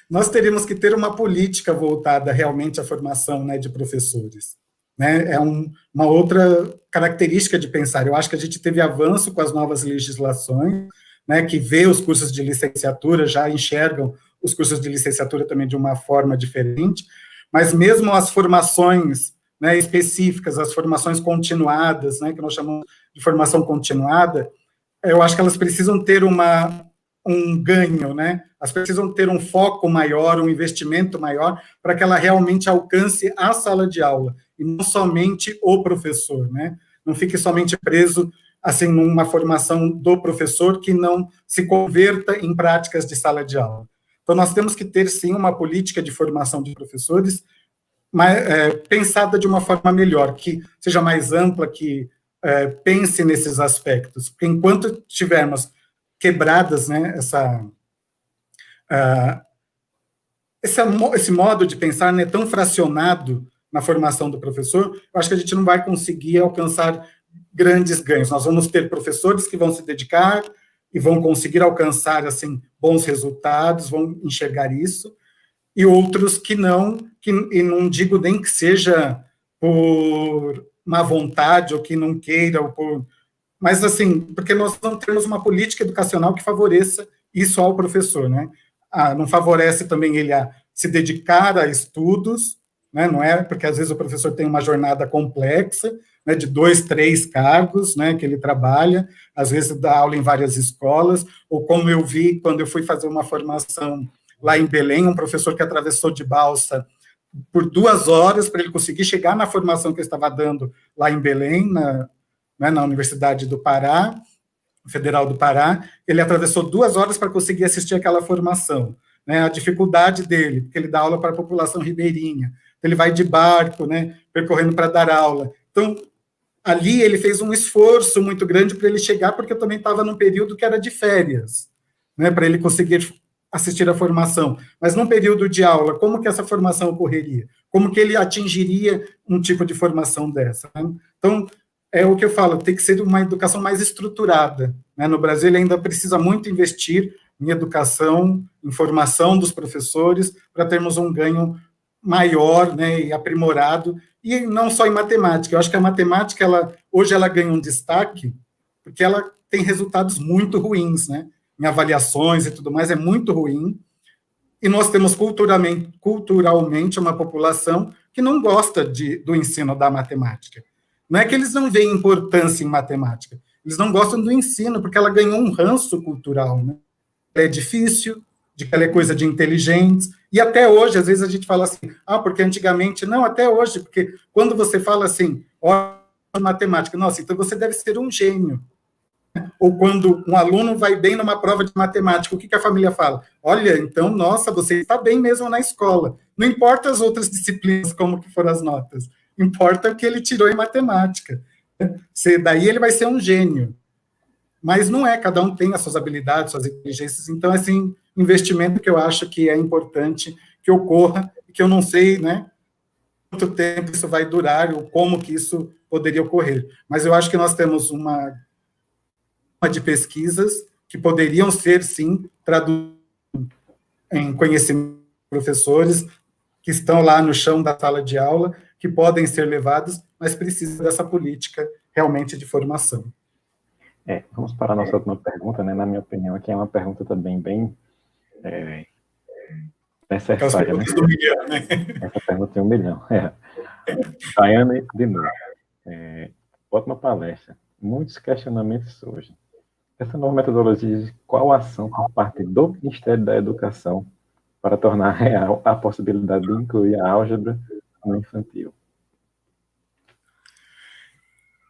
Nós teríamos que ter uma política voltada realmente à formação, né, de professores. Né? É uma outra característica de pensar. Eu acho que a gente teve avanço com as novas legislações, né, que vê os cursos de licenciatura, já enxergam os cursos de licenciatura também de uma forma diferente, mas mesmo as formações, né, específicas, as formações continuadas, né, que nós chamamos de formação continuada, eu acho que elas precisam ter um ganho, né? Elas precisam ter um foco maior, um investimento maior, para que ela realmente alcance a sala de aula, e não somente o professor, né? Não fique somente preso, assim, numa formação do professor que não se converta em práticas de sala de aula. Então, nós temos que ter, sim, uma política de formação de professores, mas, pensada de uma forma melhor, que seja mais ampla, que pense nesses aspectos. Porque enquanto tivermos quebradas, né, esse modo de pensar, né, tão fracionado na formação do professor, eu acho que a gente não vai conseguir alcançar grandes ganhos. Nós vamos ter professores que vão se dedicar e vão conseguir alcançar, assim, bons resultados, vão enxergar isso, e outros que não, e não digo nem que seja por má vontade, ou que não queira, ou por... Mas, assim, porque nós não temos uma política educacional que favoreça isso ao professor, né? não favorece também ele a se dedicar a estudos, né, não é? Porque às vezes o professor tem uma jornada complexa, né, de 2, 3 cargos, né, que ele trabalha, às vezes dá aula em várias escolas, ou como eu vi quando eu fui fazer uma formação lá em Belém, um professor que atravessou de balsa por 2 horas para ele conseguir chegar na formação que eu estava dando lá em Belém, na Universidade do Pará, Federal do Pará, ele atravessou 2 horas para conseguir assistir aquela formação, né, a dificuldade dele, porque ele dá aula para a população ribeirinha, ele vai de barco, né, percorrendo para dar aula. Então, ali ele fez um esforço muito grande para ele chegar, porque eu também estava num período que era de férias, né, para ele conseguir assistir a formação. Mas num período de aula, como que essa formação ocorreria? Como que ele atingiria um tipo de formação dessa? Né? Então, é o que eu falo, tem que ser uma educação mais estruturada. Né? No Brasil, ele ainda precisa muito investir em educação, em formação dos professores, para termos um ganho maior, né, e aprimorado, e não só em matemática. Eu acho que a matemática, hoje ela ganha um destaque, porque ela tem resultados muito ruins, né, em avaliações e tudo mais, é muito ruim, e nós temos culturalmente uma população que não gosta do ensino da matemática. Não é que eles não veem importância em matemática, eles não gostam do ensino, porque ela ganhou um ranço cultural, né? É difícil, de que ela é coisa de inteligentes, e até hoje, às vezes a gente fala assim, porque antigamente, não, até hoje, porque quando você fala assim, matemática, nossa, então você deve ser um gênio. Ou quando um aluno vai bem numa prova de matemática, o que a família fala? Olha, então, nossa, você está bem mesmo na escola. Não importa as outras disciplinas, como que foram as notas. Importa o que ele tirou em matemática. Daí ele vai ser um gênio. Mas não é, cada um tem as suas habilidades, suas inteligências. Então, assim, investimento que eu acho que é importante que ocorra, e que eu não sei, né, quanto tempo isso vai durar, ou como que isso poderia ocorrer. Mas eu acho que nós temos uma de pesquisas que poderiam ser, sim, traduzidas em conhecimento de professores que estão lá no chão da sala de aula, que podem ser levados, mas precisa dessa política realmente de formação. Vamos para a nossa última pergunta, né? Na minha opinião, aqui é uma pergunta também bem necessária, né? Do milhão, né? Essa pergunta tem 1 milhão. Daiane, de novo. Ótima palestra. Muitos questionamentos surgem. Essa nova metodologia diz qual ação por parte do Ministério da Educação para tornar real a possibilidade de incluir a álgebra no infantil?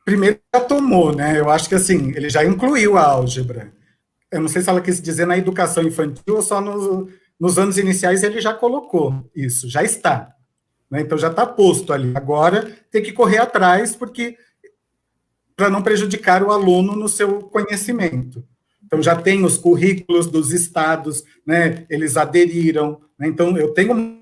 Primeiro, já tomou, né? Eu acho que, assim, ele já incluiu a álgebra. Eu não sei se ela quis dizer na educação infantil ou só nos anos iniciais ele já colocou isso, já está. Né? Então, já está posto ali. Agora, tem que correr atrás, porque para não prejudicar o aluno no seu conhecimento. Então, já tem os currículos dos estados, né? Eles aderiram. Né? Então, eu tenho uma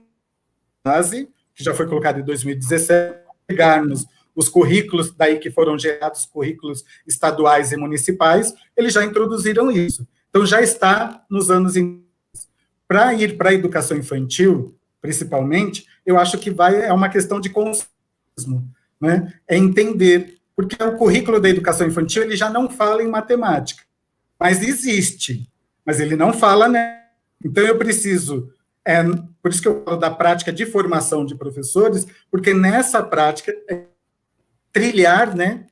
base, que já foi colocada em 2017, pegarmos os currículos daí que foram gerados, currículos estaduais e municipais, eles já introduziram isso. Então, já está nos anos... Para ir para a educação infantil, principalmente, eu acho que é uma questão de consenso, né? É entender, porque o currículo da educação infantil, ele já não fala em matemática, mas existe, mas ele não fala, né? Então, eu preciso... por isso que eu falo da prática de formação de professores, porque nessa prática trilhar, né,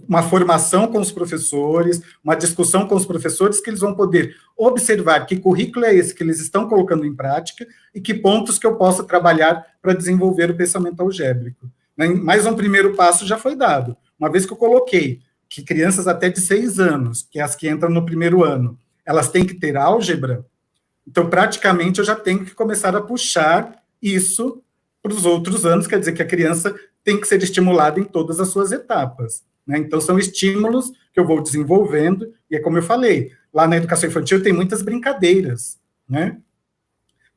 uma formação com os professores, uma discussão com os professores, que eles vão poder observar que currículo é esse que eles estão colocando em prática e que pontos que eu posso trabalhar para desenvolver o pensamento algébrico. Né? Mais um primeiro passo já foi dado. Uma vez que eu coloquei que crianças até de 6 anos, que é as que entram no primeiro ano, elas têm que ter álgebra, então, praticamente, eu já tenho que começar a puxar isso para os outros anos, quer dizer que a criança tem que ser estimulada em todas as suas etapas. Né? Então, são estímulos que eu vou desenvolvendo, e é como eu falei, lá na educação infantil tem muitas brincadeiras, né?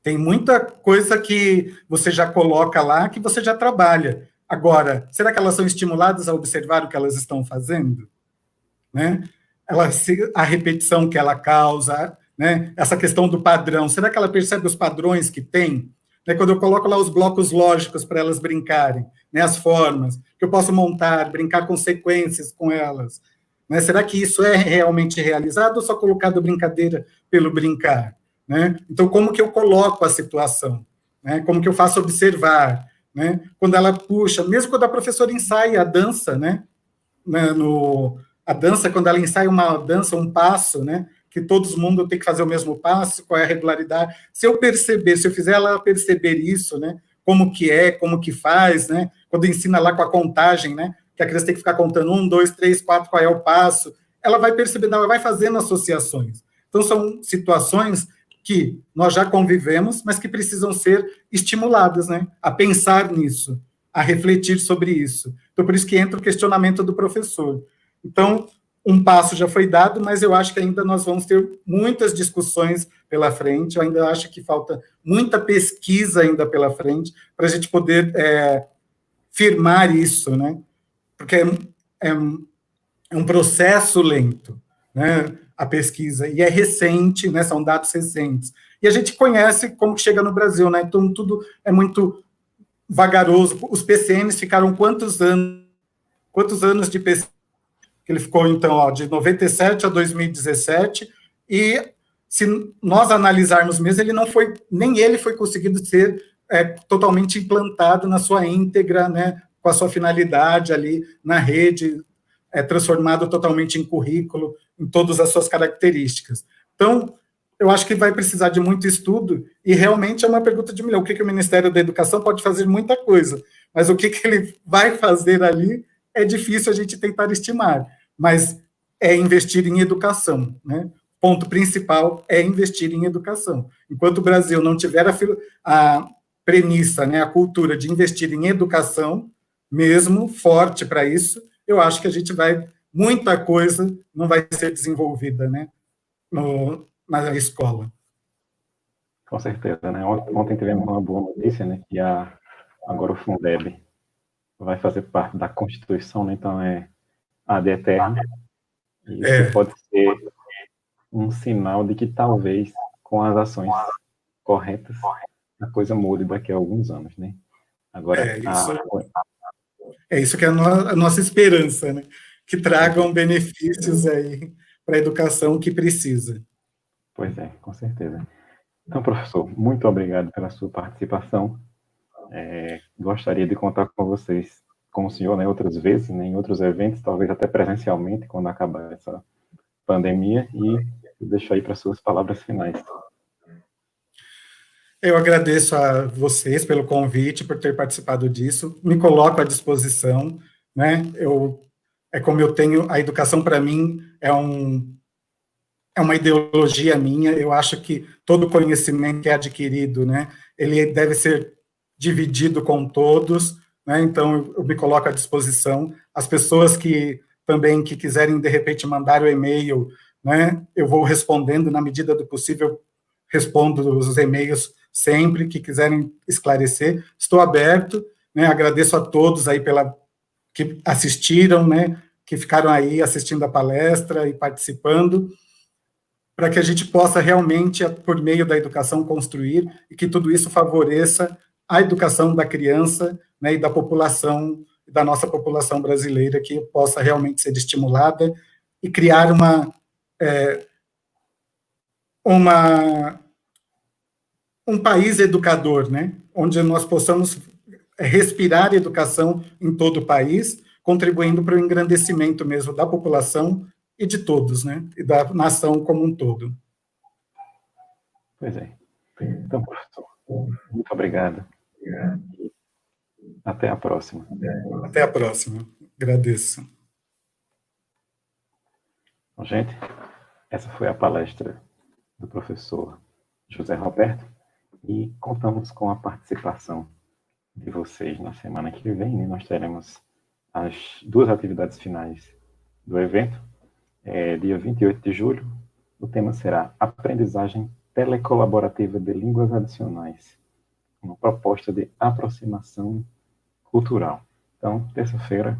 Tem muita coisa que você já coloca lá, que você já trabalha. Agora, será que elas são estimuladas a observar o que elas estão fazendo? Né? A repetição que ela causa, né? Essa questão do padrão, será que ela percebe os padrões que tem? Né? Quando eu coloco lá os blocos lógicos para elas brincarem, né? As formas que eu posso montar, brincar com sequências com elas, né? Será que isso é realmente realizado ou só colocado brincadeira pelo brincar? né? Então, como que eu coloco a situação? Né? Como que eu faço observar? Né? Quando ela puxa, mesmo quando a professora ensaia a dança, né? A dança, quando ela ensaia uma dança, um passo, né? Que todo mundo tem que fazer o mesmo passo, qual é a regularidade. Se eu perceber, se eu fizer ela perceber isso, né? Como que é, como que faz, né? Quando ensina lá com a contagem, né? Que a criança tem que ficar contando 1, 2, 3, 4, qual é o passo. Ela vai percebendo, ela vai fazendo associações. Então, são situações que nós já convivemos, mas que precisam ser estimuladas, né? A pensar nisso, a refletir sobre isso. Então, por isso que entra o questionamento do professor. Então, um passo já foi dado, mas eu acho que ainda nós vamos ter muitas discussões pela frente, eu ainda acho que falta muita pesquisa ainda pela frente, para a gente poder firmar isso, né? Porque é um processo lento, né? A pesquisa, e é recente, né? São dados recentes. E a gente conhece como chega no Brasil, né? Então, tudo é muito vagaroso. Os PCNs ficaram quantos anos de pesquisa? Ele ficou, então, ó, de 97 a 2017, e se nós analisarmos mesmo, ele não foi, nem ele foi conseguido ser totalmente implantado na sua íntegra, né, com a sua finalidade ali na rede, transformado totalmente em currículo, em todas as suas características. Então, eu acho que vai precisar de muito estudo, e realmente é uma pergunta de milhão. O que o Ministério da Educação pode fazer? Muita coisa, mas o que ele vai fazer ali é difícil a gente tentar estimar, mas é investir em educação, né? Ponto principal é investir em educação. Enquanto o Brasil não tiver a premissa, né, a cultura de investir em educação, mesmo forte para isso, eu acho que a gente muita coisa não vai ser desenvolvida, né, na escola. Com certeza, né? Ontem tivemos uma boa notícia, né? Que agora o Fundeb vai fazer parte da Constituição, né? Então é ad eterno. E isso pode ser um sinal de que talvez com as ações corretas a coisa mude daqui a alguns anos, né? Agora, isso que é a nossa esperança, né? Que tragam benefícios aí para a educação que precisa. Pois é, com certeza. Então, professor, muito obrigado pela sua participação. Gostaria de contar com vocês, com o senhor, né, outras vezes, né, em outros eventos, talvez até presencialmente, quando acabar essa pandemia, e deixo aí para suas palavras finais. Eu agradeço a vocês pelo convite, por ter participado disso, me coloco à disposição, né, é como eu tenho, a educação para mim é uma ideologia minha, eu acho que todo conhecimento que é adquirido, né, ele deve ser dividido com todos, né, então eu me coloco à disposição, as pessoas que quiserem, de repente, mandar o e-mail, né, eu vou respondendo, na medida do possível, respondo os e-mails sempre, que quiserem esclarecer, estou aberto, né, agradeço a todos aí que assistiram, né, que ficaram aí assistindo a palestra e participando, para que a gente possa realmente, por meio da educação, construir, e que tudo isso favoreça a educação da criança, né, e da população, da nossa população brasileira, que possa realmente ser estimulada e criar um país educador, né, onde nós possamos respirar educação em todo o país, contribuindo para o engrandecimento mesmo da população e de todos, né, e da nação como um todo. Pois é. Então, professor, muito obrigado. Até a próxima. Até a próxima. Agradeço. Bom, gente, essa foi a palestra do professor José Roberto, e contamos com a participação de vocês na semana que vem, né? Nós teremos as 2 atividades finais do evento. Dia 28 de julho, o tema será Aprendizagem Telecolaborativa de Línguas Adicionais, uma proposta de aproximação cultural. Então, terça-feira,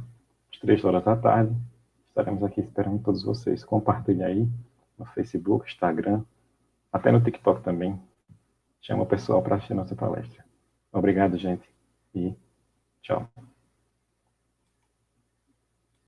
às 3 horas da tarde, estaremos aqui esperando todos vocês. Compartilhe aí no Facebook, Instagram, até no TikTok também. Chama o pessoal para assistir nossa palestra. Obrigado, gente, e tchau.